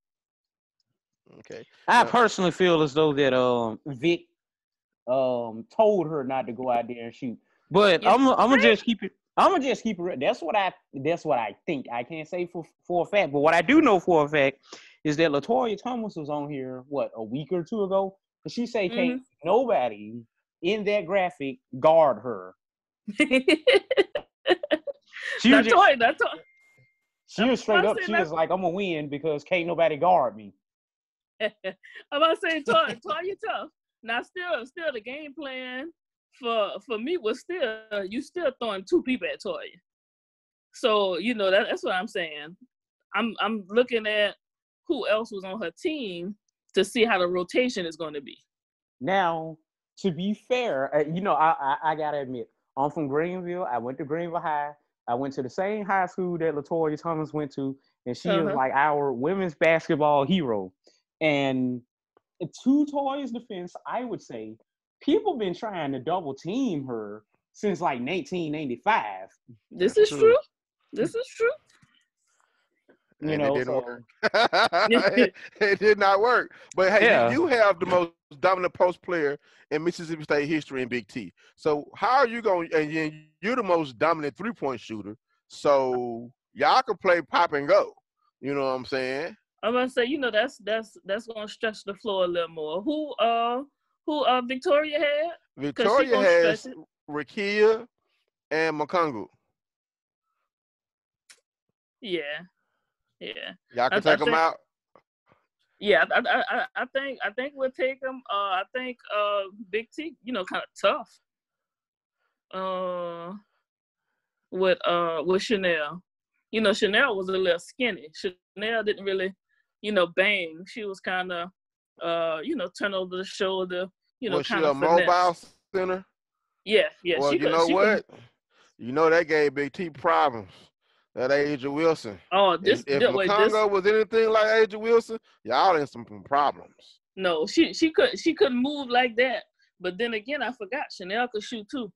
Okay. I personally feel as though that Vic told her not to go out there and shoot. But I'm gonna just keep it. I'm gonna just keep it. That's what I think. I can't say for a fact, but what I do know for a fact is that LaToya Thomas was on here a week or two ago, and she say can't nobody in that graphic guard her. She was straight up. She was like, "I'm gonna win because can't nobody guard me." I'm about to say, Toya tough. Now, still, the game plan for me was still you still throwing two people at Toya. So that's what I'm saying. I'm looking at who else was on her team to see how the rotation is going to be. Now, to be fair, I gotta admit, I'm from Greenville. I went to Greenville High. I went to the same high school that LaToya Thomas went to, and she is like our women's basketball hero. And to Toya's defense, I would say people been trying to double team her since like 1985. This is true. This is true. It didn't work. It did not work. But hey, you have the most dominant post player in Mississippi State history in Big T. So how are you going? And you're the most dominant 3-point shooter. So y'all can play pop and go. You know what I'm saying? I'm gonna say, that's gonna stretch the floor a little more. Who Victoria had? Victoria has Rakia and Makungu. Yeah. Y'all can take them out. Yeah, I think we'll take them. I think Big T, kind of tough. With Chanel, Chanel was a little skinny. Chanel didn't really, bang. She was kind of, turn over the shoulder. Was she a mobile center? Yeah. Well, that gave Big T problems. That Aja Wilson. Oh, if Makongo was anything like Aja Wilson, y'all in some problems. No, she couldn't move like that. But then again, I forgot Chanel could shoot too.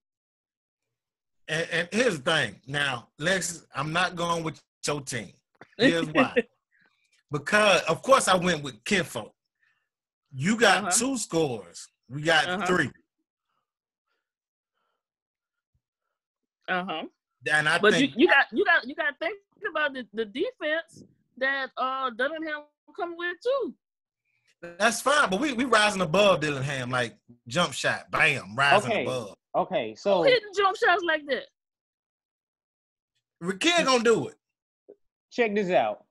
And here's the thing. Now, Lex, I'm not going with your team. Here's why. Because of course I went with Kinfolk. You got 2 scores. We got 3. And but you got to think about the defense that Dillingham come with too. That's fine, but we rising above Dillingham, like jump shot, bam, rising above. Okay, so who hitting jump shots like that? Rakia gonna do it. Check this out.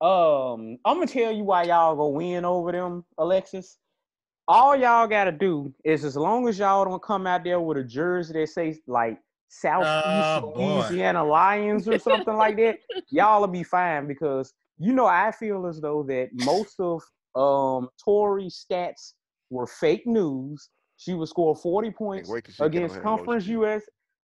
I'm gonna tell you why y'all gonna win over them, Alexis. All y'all gotta do is, as long as y'all don't come out there with a jersey that says like Southeast Louisiana Lions or something like that, y'all will be fine, because I feel as though that most of Tori's stats were fake news. She would score 40 points against Conference US.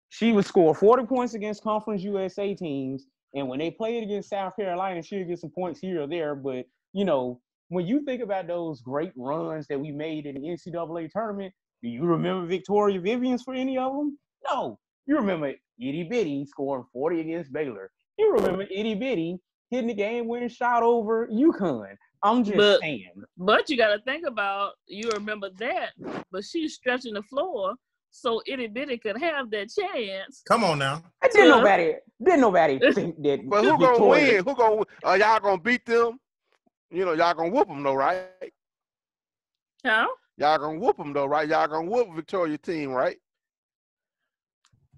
She would score 40 points against Conference USA teams, and when they played against South Carolina, she would get some points here or there. But when you think about those great runs that we made in the NCAA tournament, do you remember Victoria Vivians for any of them? No. You remember Itty Bitty scoring 40 against Baylor. You remember Itty Bitty hitting the game-winning shot over UConn. I'm just saying. But you got to think about, you remember that, but she's stretching the floor so Itty Bitty could have that chance. Come on now. Didn't nobody think that. But who gonna win? Y'all gonna beat them? Y'all gonna whoop them though, right? Huh? Y'all gonna whoop them though, right? Y'all gonna whoop Victoria team, right?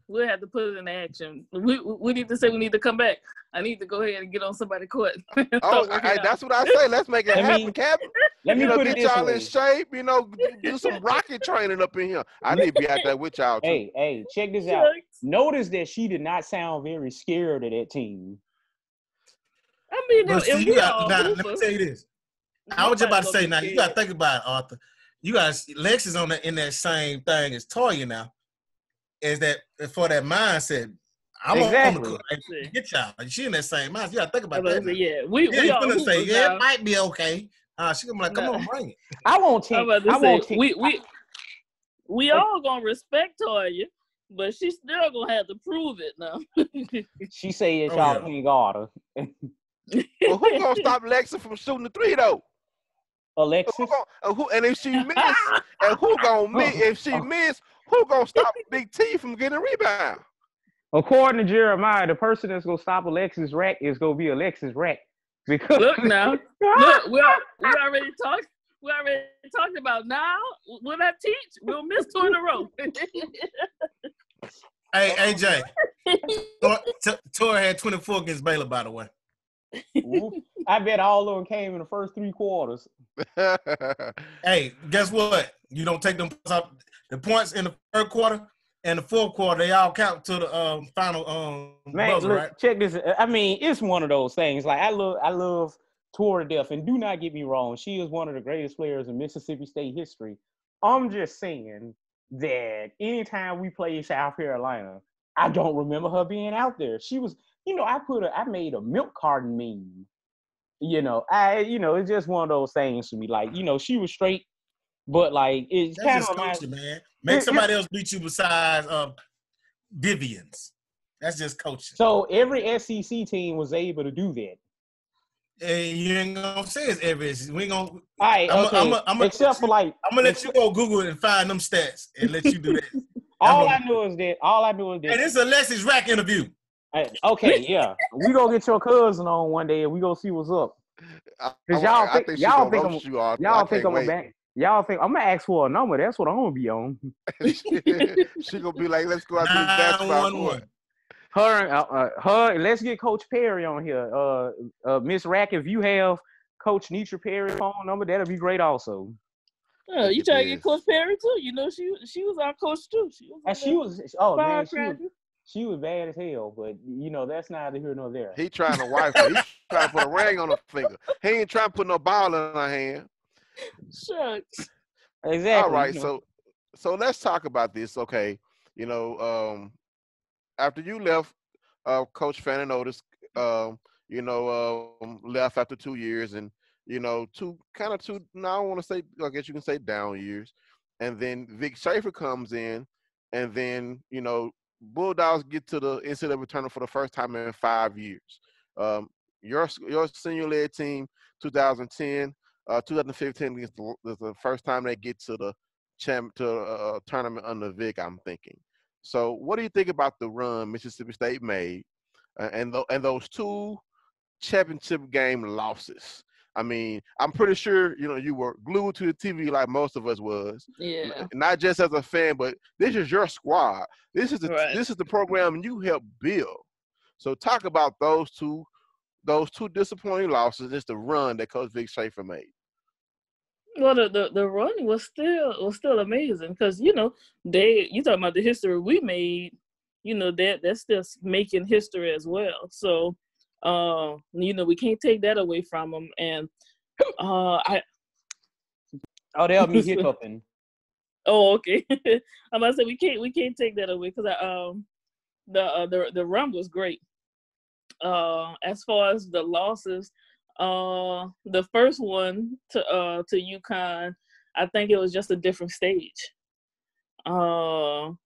We'll have to put it in action. We need to say we need to come back. I need to go ahead and get on somebody's court. That's what I say. Let's make it happen, Captain. Let me put it this y'all way. in shape. Do some rocket training up in here. I need to be out there with y'all too. Hey, check this out. Notice that she did not sound very scared of that team. I mean, let me tell you this. I was just about to say, now you got to think about it, Arthur. You guys, Lex is in that same thing as Toya now. Is that for that mindset? I'm on the court. Get y'all. She in that same mindset. You got to think about that. Yeah, we all say, it might be okay. She gonna be like, come on, bring it. I won't take. We all gonna respect Toya, but she's still gonna have to prove it now. She said Oh, y'all yeah. can't guard her. Well, who gonna stop Alexa from shooting the three though? Alexis. And if she miss, and who gonna miss? If she miss, who gonna stop Big T from getting a rebound? According to Jeremiah, the person that's gonna stop Alexis Rack is gonna be Alexis Rack. Because Look now, look, we already talked. We already talked about now. Will that teach? We'll miss 2 in a row. Hey, AJ. Tor had 24 against Baylor, by the way. I bet all of them came in the first 3 quarters. Hey, guess what? You don't take them the points in the third quarter and the fourth quarter. They all count to the final Man, buzzer, look, right? check this. I mean, it's one of those things. Like I love Tor to death, and do not get me wrong. She is one of the greatest players in Mississippi State history. I'm just saying that anytime we play South Carolina, I don't remember her being out there. She was, I made a milk carton meme. It's just one of those things to me. Like, she was straight, but like it's That's kind just of coaching, man. Make somebody else beat you besides Vivian's. That's just coaching. So every SEC team was able to do that. Hey, you ain't gonna say it's every. We ain't gonna. All right, okay. Except for like, I'm gonna let you go Google it and find them stats and let you do that. all I know is that. And it's a Alexis Rack interview. Okay, yeah, we gonna get your cousin on one day and we gonna see what's up. Cause y'all think I'm back. Y'all think I'm gonna ask for a number. That's what I'm gonna be on. She gonna be like, let's go out to the basketball court. Her. Let's get Coach Perry on here. Miss Rack, if you have Coach Nitra Perry's phone number, that'll be great also. You trying to get Coach Perry too? She was our coach too. She was bad as hell, but that's neither here nor there. He trying to wife her. He trying to put a ring on her finger. He ain't trying to put no ball in her hand. Shucks. Exactly. All right, so let's talk about this. Okay, after you left, Coach Fanning Otis, left after 2 years, and two. I don't want to say. I guess you can say down years, and then Vic Schaefer comes in, and then Bulldogs get to the NCAA tournament for the first time in 5 years. Your senior led team, 2010, 2015 is the first time they get to the tournament under Vic, I'm thinking. So, what do you think about the run Mississippi State made, and those 2 championship game losses? I mean, I'm pretty sure you were glued to the TV like most of us was. Yeah. Not just as a fan, but this is your squad. This is the program you helped build. So talk about those two disappointing losses. It's the run that Coach Vic Schaefer made. Well, the run was still amazing because you talking about the history we made. That's still making history as well. So. We can't take that away from them, and they'll be hiccuping. Oh, okay. I'm about to say we can't take that away because the run was great. As far as the losses, the first one to UConn, I think it was just a different stage. And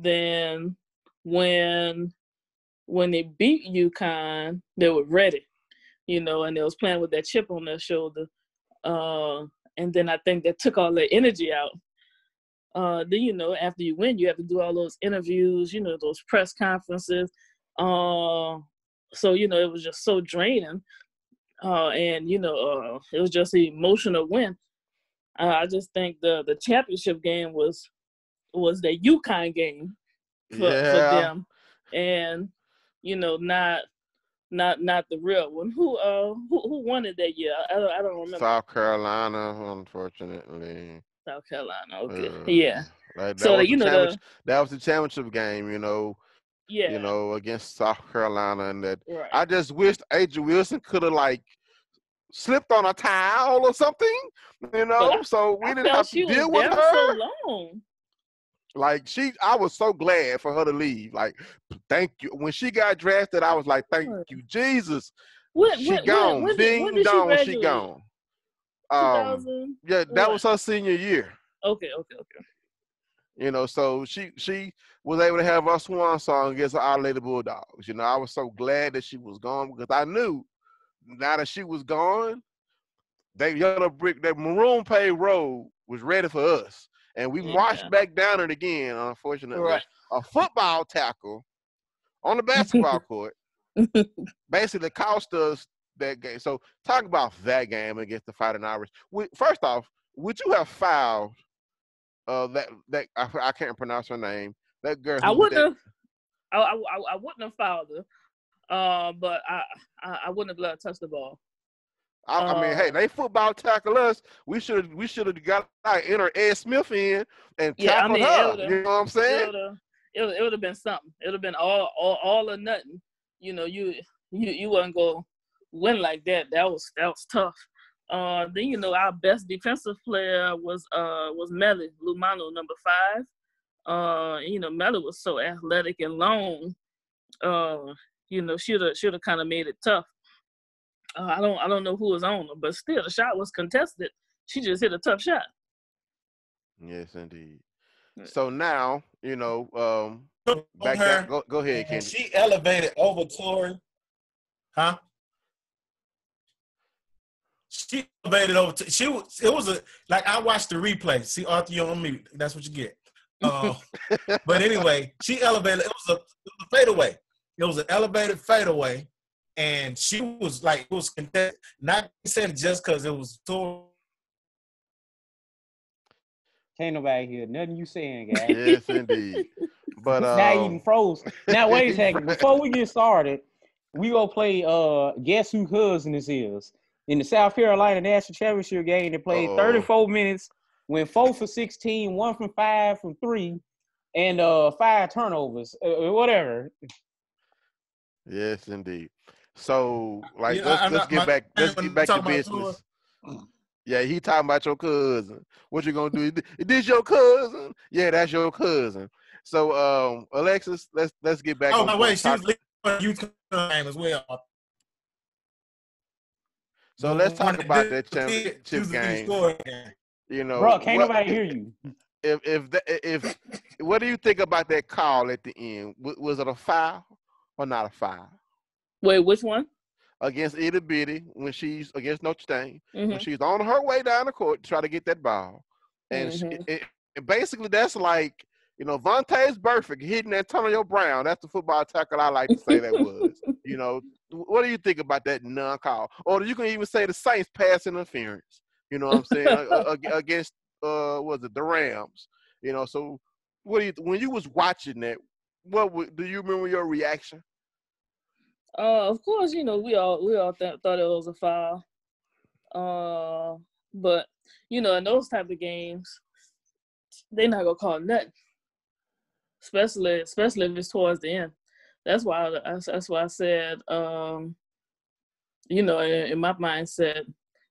then when they beat UConn, they were ready, and they was playing with that chip on their shoulder. And then I think that took all their energy out. Then, after you win, you have to do all those interviews, those press conferences. So, it was just so draining. And, it was just an emotional win. I just think the championship game was the UConn game for them. And, not the real one. Who won it that year? I don't remember. South Carolina, unfortunately. South Carolina, okay, yeah. That was the championship game, Yeah. Against South Carolina, and that Right. I just wished Adrian Wilson could have slipped on a towel or something, so we didn't have to deal with her. So long. I was so glad for her to leave. Thank you. When she got drafted, I was like, thank you, Jesus. She gone. Ding dong, she gone. Yeah, that was her senior year. Okay. You know, so she was able to have her swan song against our Lady Bulldogs. You know, I was so glad that she was gone because I knew now that she was gone, that maroon paved road was ready for us. And we marched back down it again, unfortunately. Right. A football tackle on the basketball court basically cost us that game. So talk about that game against the Fighting Irish. First off, would you have fouled that I can't pronounce her name. That girl I who wouldn't have. I wouldn't have fouled her. But I wouldn't have let her touch the ball. I mean, hey, they football tackle us. We should have got our inner Ed Smith in and tackled her. You know what I'm saying? It would have been something. It would have been all or nothing. You know, you wasn't gonna win like that. That was tough. Then you know our best defensive player was Melly Lumano, number 5. You know, Melly was so athletic and long. You know, should have kind of made it tough. I don't know who was on her, but still the shot was contested. She just hit a tough shot. Yes, indeed. So now, you know, back her, down. Go ahead, Kenny. She elevated over Tori. Huh? She elevated over. It was like I watched the replay. See, Arthur, you're on mute. That's what you get. But anyway, she elevated. It was a fadeaway. It was an elevated fadeaway, and she was like, it was contested. Not said just because it was Tori. Can't nobody hear nothing you saying, guys. Yes, indeed. But now even froze. Now wait a second. Before we get started, we gonna play guess who cousin this is. In the South Carolina National Championship game, they played 34 minutes, went 4 for 16, 1 from 5 from 3, and 5 turnovers. Whatever. Yes, indeed. So, like, let's get back to business. Yeah, he talking about your cousin. What you gonna do? Is this your cousin? Yeah, that's your cousin. So, Alexis, let's get back. Oh, by the way, she was leading youth game as well. So let's talk about that championship game. You know, bro, can't nobody hear you. If what do you think about that call at the end? Was it a foul or not a foul? Wait, which one? Against Itty Bitty when she's against Notre Dame, when she's on her way down the court to try to get that ball, and basically that's like, you know, Vontae's Burfict hitting Antonio Brown. That's the football tackle I like to say that was. You know, what do you think about that non-call? Or you can even say the Saints pass interference. You know what I'm saying? Against was it the Rams? You know, so what do you when you was watching that? Do you remember your reaction? Of course, you know we all thought it was a foul. But you know, in those type of games, they're not gonna call nothing. Especially if it's towards the end. That's why I said, you know, in my mindset,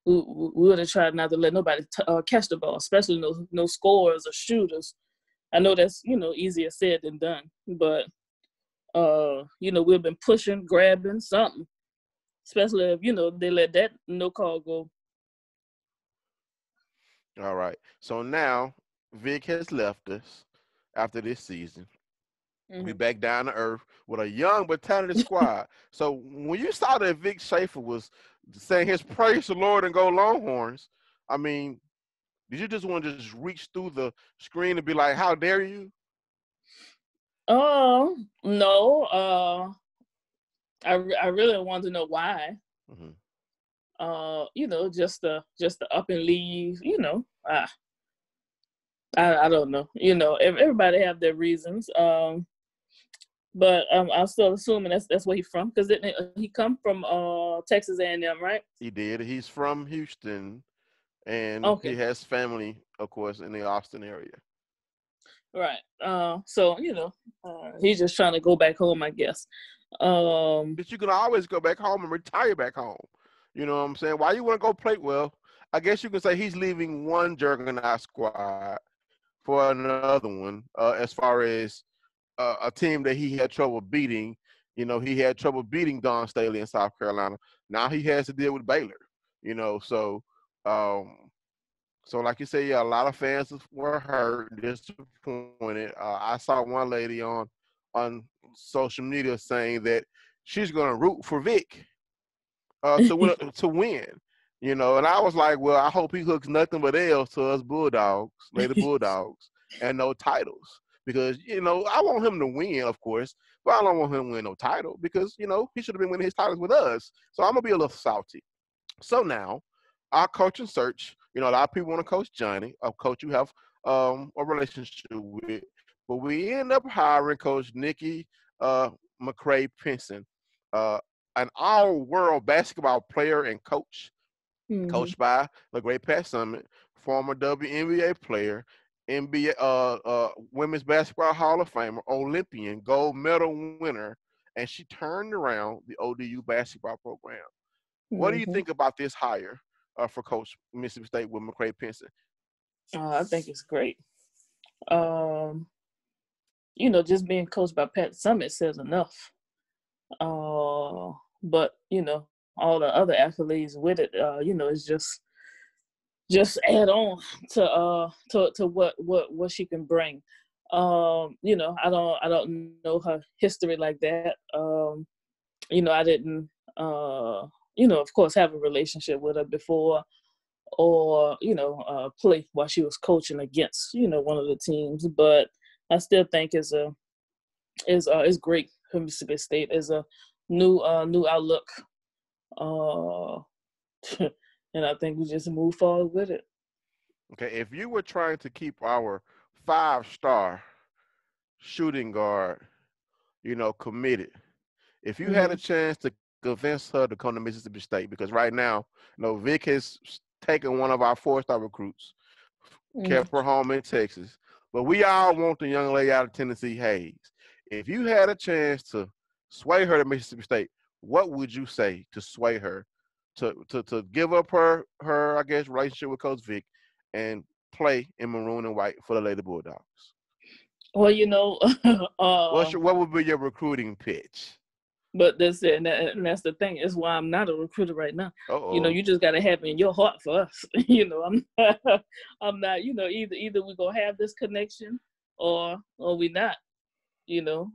we would have tried not to let nobody catch the ball, especially no scorers or shooters. I know that's, you know, easier said than done, but you know, we've been pushing, grabbing something, especially if, you know, they let that no call go. All right. So now Vic has left us after this season. We back down to earth with a young but talented squad. So when you saw that Vic Schaefer was saying his praise to the Lord and go Longhorns, I mean, did you just want to just reach through the screen and be like, how dare you? No. I really want to know why. You know, just the up and leave. You know, I don't know. You know, everybody have their reasons. But I'm still assuming that's where he's from, because he come from Texas A&M, right? He did. He's from Houston, and he has family, of course, in the Austin area. Right. So you know, he's just trying to go back home, I guess. But you can always go back home and retire back home. You know what I'm saying? Why you want to go play? Well, I guess you can say he's leaving one Juggernaut squad for another one. As far as a team that he had trouble beating, you know, he had trouble beating Dawn Staley in South Carolina. Now he has to deal with Baylor. You know, so So, like you said, yeah, a lot of fans were hurt, disappointed. I saw one lady on social media saying that she's going to root for Vic to win. You know, and I was like, well, I hope he hooks nothing but L's to us Bulldogs, Lady Bulldogs, and no titles. Because, you know, I want him to win, of course, but I don't want him to win no title because, you know, he should have been winning his titles with us. So I'm going to be a little salty. So now, our coaching search, you know, a lot of people want to coach Johnny, a coach you have a relationship with, but we end up hiring Coach Nikki McCray Pinson, uh, an all-world basketball player and coach, coached by the great Pat Summitt, former WNBA player, NBA Women's Basketball Hall of Famer, Olympian, gold medal winner, and she turned around the ODU basketball program. What do you think about this hire for Coach Mississippi State with McCray Pinson? I think it's great. You know, just being coached by Pat Summitt says enough. But you know, all the other accolades with it, you know, it's just add on to what she can bring. You know, I don't know her history like that. You know, I didn't you know, of course, have a relationship with her before, or you know, play while she was coaching against, you know, one of the teams. But I still think is great for Mississippi State as a new outlook, and I think we just move forward with it. Okay, if you were trying to keep our 5-star shooting guard, you know, committed, if you had a chance to convince her to come to Mississippi State, because right now, you know, Vic has taken one of our 4-star recruits, kept her home in Texas, but we all want the young lady out of Tennessee, Hayes. If you had a chance to sway her to Mississippi State, what would you say to sway her to give up her I guess relationship with Coach Vic and play in maroon and white for the Lady Bulldogs? Well, you know, what would be your recruiting pitch? But that's it, and that's the thing. It's why I'm not a recruiter right now. Uh-oh. You know, you just gotta have it in your heart for us. You know, I'm not. You know, either we gonna have this connection, or we not. You know,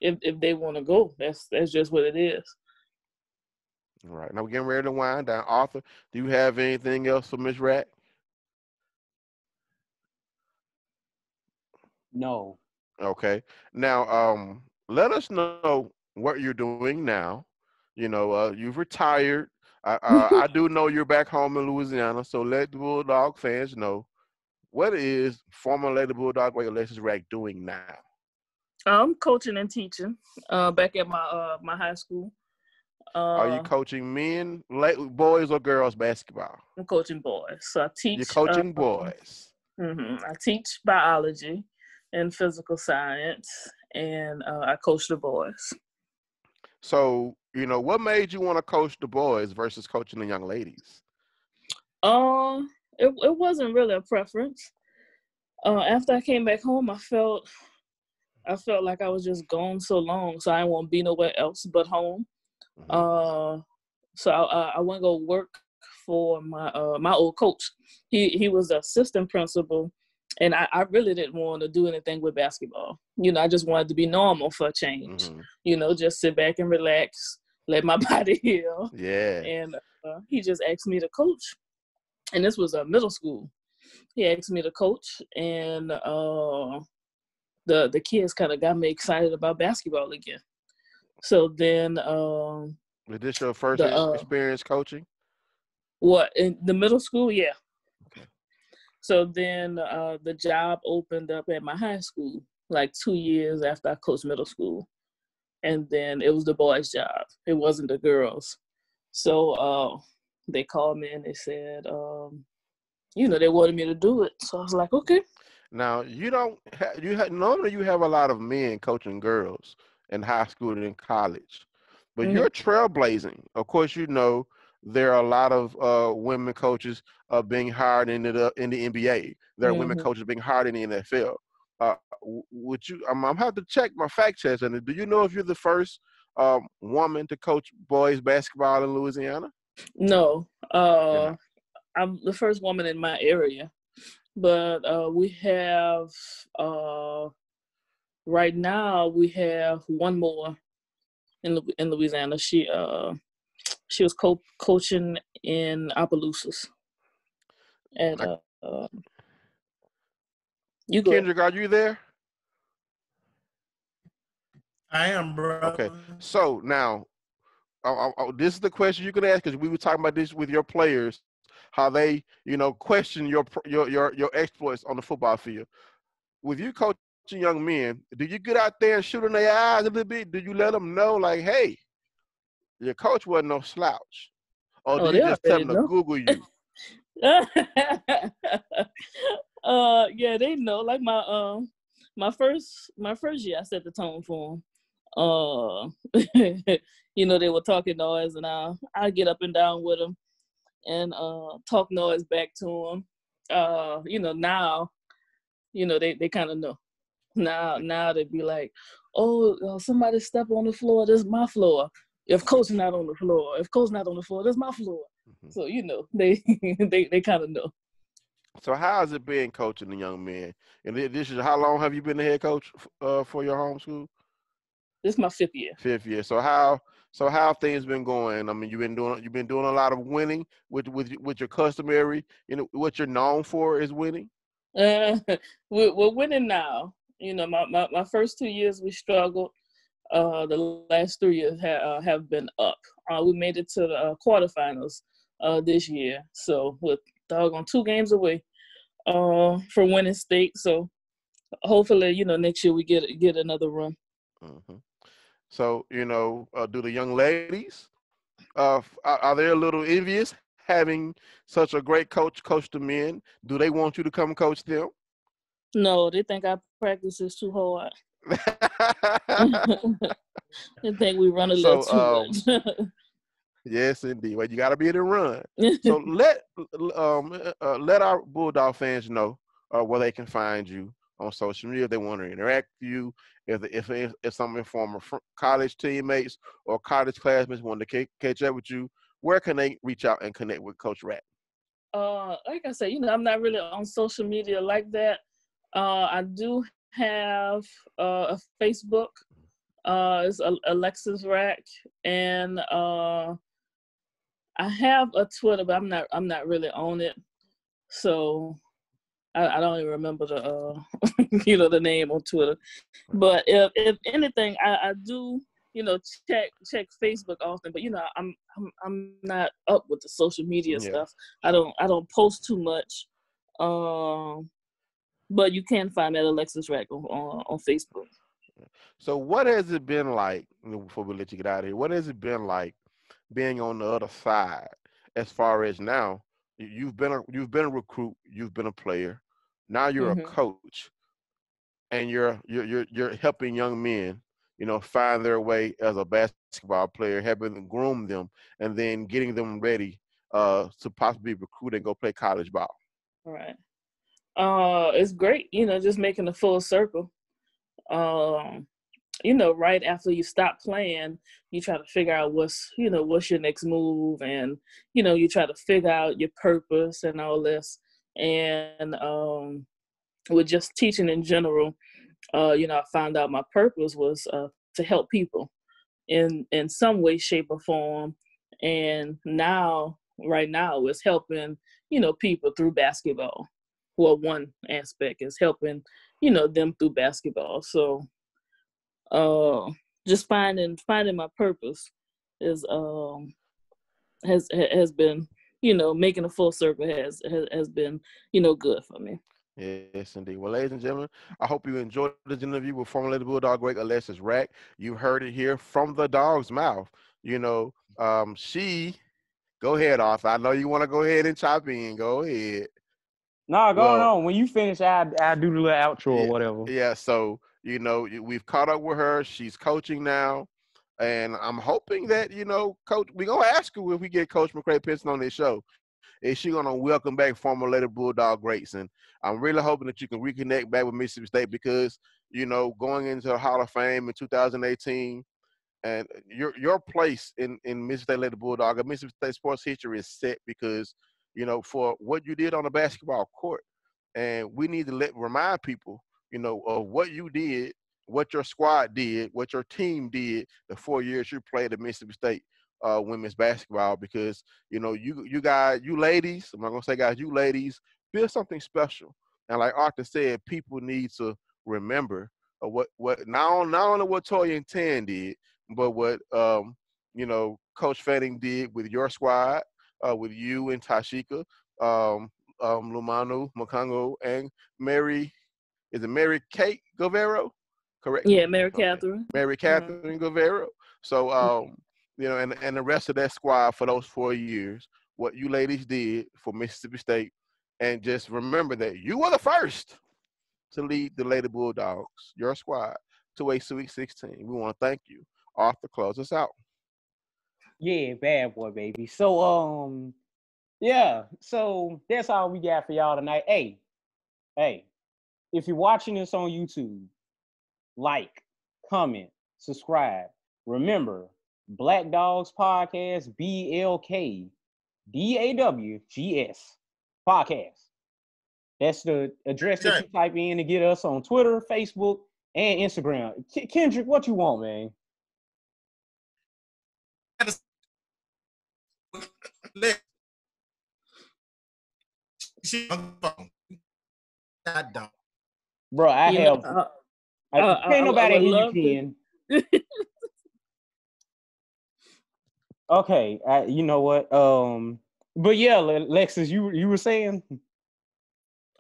if they want to go, that's just what it is. All right, now we're getting ready to wind down. Arthur, do you have anything else for Ms. Rack? No. Okay. Now, let us know what you're doing now. You know, you've retired. I do know you're back home in Louisiana, so let the Bulldog fans know, what is former Lady Bulldog great Alexis Rack doing now? I'm coaching and teaching back at my high school. Are you coaching men, boys, or girls basketball? I'm coaching boys. So I teach. You're coaching boys. I teach biology and physical science, and I coach the boys. So, you know, what made you want to coach the boys versus coaching the young ladies? It wasn't really a preference. After I came back home, I felt like I was just gone so long, so I didn't want to be nowhere else but home. So I went to go work for my old coach. He was the assistant principal, and I really didn't want to do anything with basketball. You know, I just wanted to be normal for a change. You know, just sit back and relax, let my body heal. Yeah. And he just asked me to coach, and this was a middle school. He asked me to coach, and the kids kind of got me excited about basketball again. So then, was this your first experience coaching? What, in the middle school? Yeah. Okay. So then the job opened up at my high school, like 2 years after I coached middle school. And then it was the boys' job. It wasn't the girls. So they called me and they said, you know, they wanted me to do it. So I was like, okay. Now, you don't normally you have a lot of men coaching girls in high school and in college, but you're trailblazing. Of course, you know, there are a lot of women coaches being hired in the NBA. There are women coaches being hired in the NFL. Would you? I'm have to check my fact checks. And do you know if you're the first woman to coach boys basketball in Louisiana? No. I'm the first woman in my area, but we have right now we have one more in Louisiana. She was coaching in Opelousas. And you go ahead. Kendrick, are you there? I am, bro. Okay. So now, this is the question you can ask, because we were talking about this with your players, how they, question your exploits on the football field. With you coaching young men, do you get out there and shoot in their eyes a little bit? Do you let them know, like, hey, your coach wasn't no slouch? Or do you just tell them to Google you? Yeah, they know. Like my first year, I set the tone for them. They were talking noise, and I get up and down with them and talk noise back to them. Now, they kind of know. Now they be like, oh, somebody step on the floor. This is my floor. If coach not on the floor, this is my floor. Mm-hmm. So they kind of know. So how has it been coaching the young men? And this is, how long have you been the head coach for your home school? This is my 5th year. 5th year. So how have things been going? I mean, you've been doing a lot of winning with your customary. What you're known for is winning. We're winning now. My first 2 years we struggled. The last 3 years have been up. We made it to the quarterfinals this year. So with Dawg on 2 games away for winning state. So hopefully, next year we get another run. Mm-hmm. So, do the young ladies, are they a little envious having such a great coach the men? Do they want you to come coach them? No, they think our practice is too hard. They think we run a little too much. Yes, indeed. Well, you got to be able to run. So let our Bulldog fans know where they can find you on social media if they want to interact with you. If some former college teammates or college classmates want to catch up with you, where can they reach out and connect with Coach Rack? Like I said, I'm not really on social media like that. I do have a Facebook. It's Alexis Rack, and I have a Twitter, but I'm not really on it. So I don't even remember the the name on Twitter. But if anything, I do check Facebook often. But I'm not up with the social media stuff. I don't post too much. But you can find me at Alexis Rack on Facebook. So what has it been like, before we let you get out of here, what has it been like being on the other side, as far as now you've been a recruit, you've been a player, now you're a coach, and you're helping young men, find their way as a basketball player, helping them groom them, and then getting them ready to possibly recruit and go play college ball. All right. It's great, just making a full circle. Right after you stop playing, you try to figure out what's your next move, and you try to figure out your purpose and all this. And with just teaching in general, I found out my purpose was to help people in some way, shape, or form. And right now, it's helping people through basketball. Well, one aspect is helping them through basketball. So just finding my purpose is has been making a full circle has been good for me. Yes, indeed. Well, ladies and gentlemen, I hope you enjoyed this interview with former Lady Bulldog great Alexis Rack. You heard it here from the dog's mouth. She, go ahead, Arthur. I know you want to go ahead and chop in. Go ahead. No, going on. When you finish, I'll do the little outro or whatever. Yeah, so, we've caught up with her. She's coaching now. And I'm hoping that, Coach, we're going to ask her if we get Coach McCray Pinson on this show. Is she going to welcome back former Lady Bulldog greats? And I'm really hoping that you can reconnect back with Mississippi State, because, going into the Hall of Fame in 2018, and your place in Mississippi State Lady Bulldog, Mississippi State sports history is set, because, for what you did on the basketball court. And we need to remind people, of what you did, what your squad did, what your team did the 4 years you played at Mississippi State women's basketball, because you guys, you ladies, I'm not gonna say guys, you ladies build something special. And like Arthur said, people need to remember what not only what Toya and Tan did, but what Coach Fanning did with your squad, with you and Tashika, Lumanu Makango, and Mary. Is it Mary Kate Govero? Correct. Yeah, Mary Okay. Catherine. Mary Catherine Govero. So and the rest of that squad for those 4 years, what you ladies did for Mississippi State, and just remember that you were the first to lead the Lady Bulldogs, your squad, to a Sweet 16. We want to thank you. Arthur, close us out. Yeah, bad boy, baby. So yeah, so that's all we got for y'all tonight. Hey, if you're watching this on YouTube, like, comment, subscribe. Remember, Black Dogs Podcast, BLKDAWGS Podcast. That's the address that you type in to get us on Twitter, Facebook, and Instagram. Kendrick, what you want, man? Bro, I have. Can't nobody hear you, Ken. Okay, you know what? But yeah, Lexus, you were saying.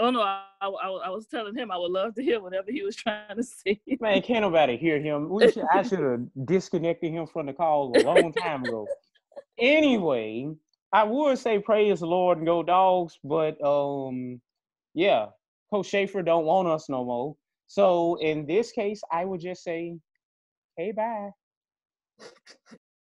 Oh no, I was telling him I would love to hear whatever he was trying to say. Man, can't nobody hear him. I should have disconnected him from the call a long time ago. Anyway, I would say praise the Lord and go Dogs, but yeah, Coach Schaefer don't want us no more. So in this case, I would just say, hey, bye.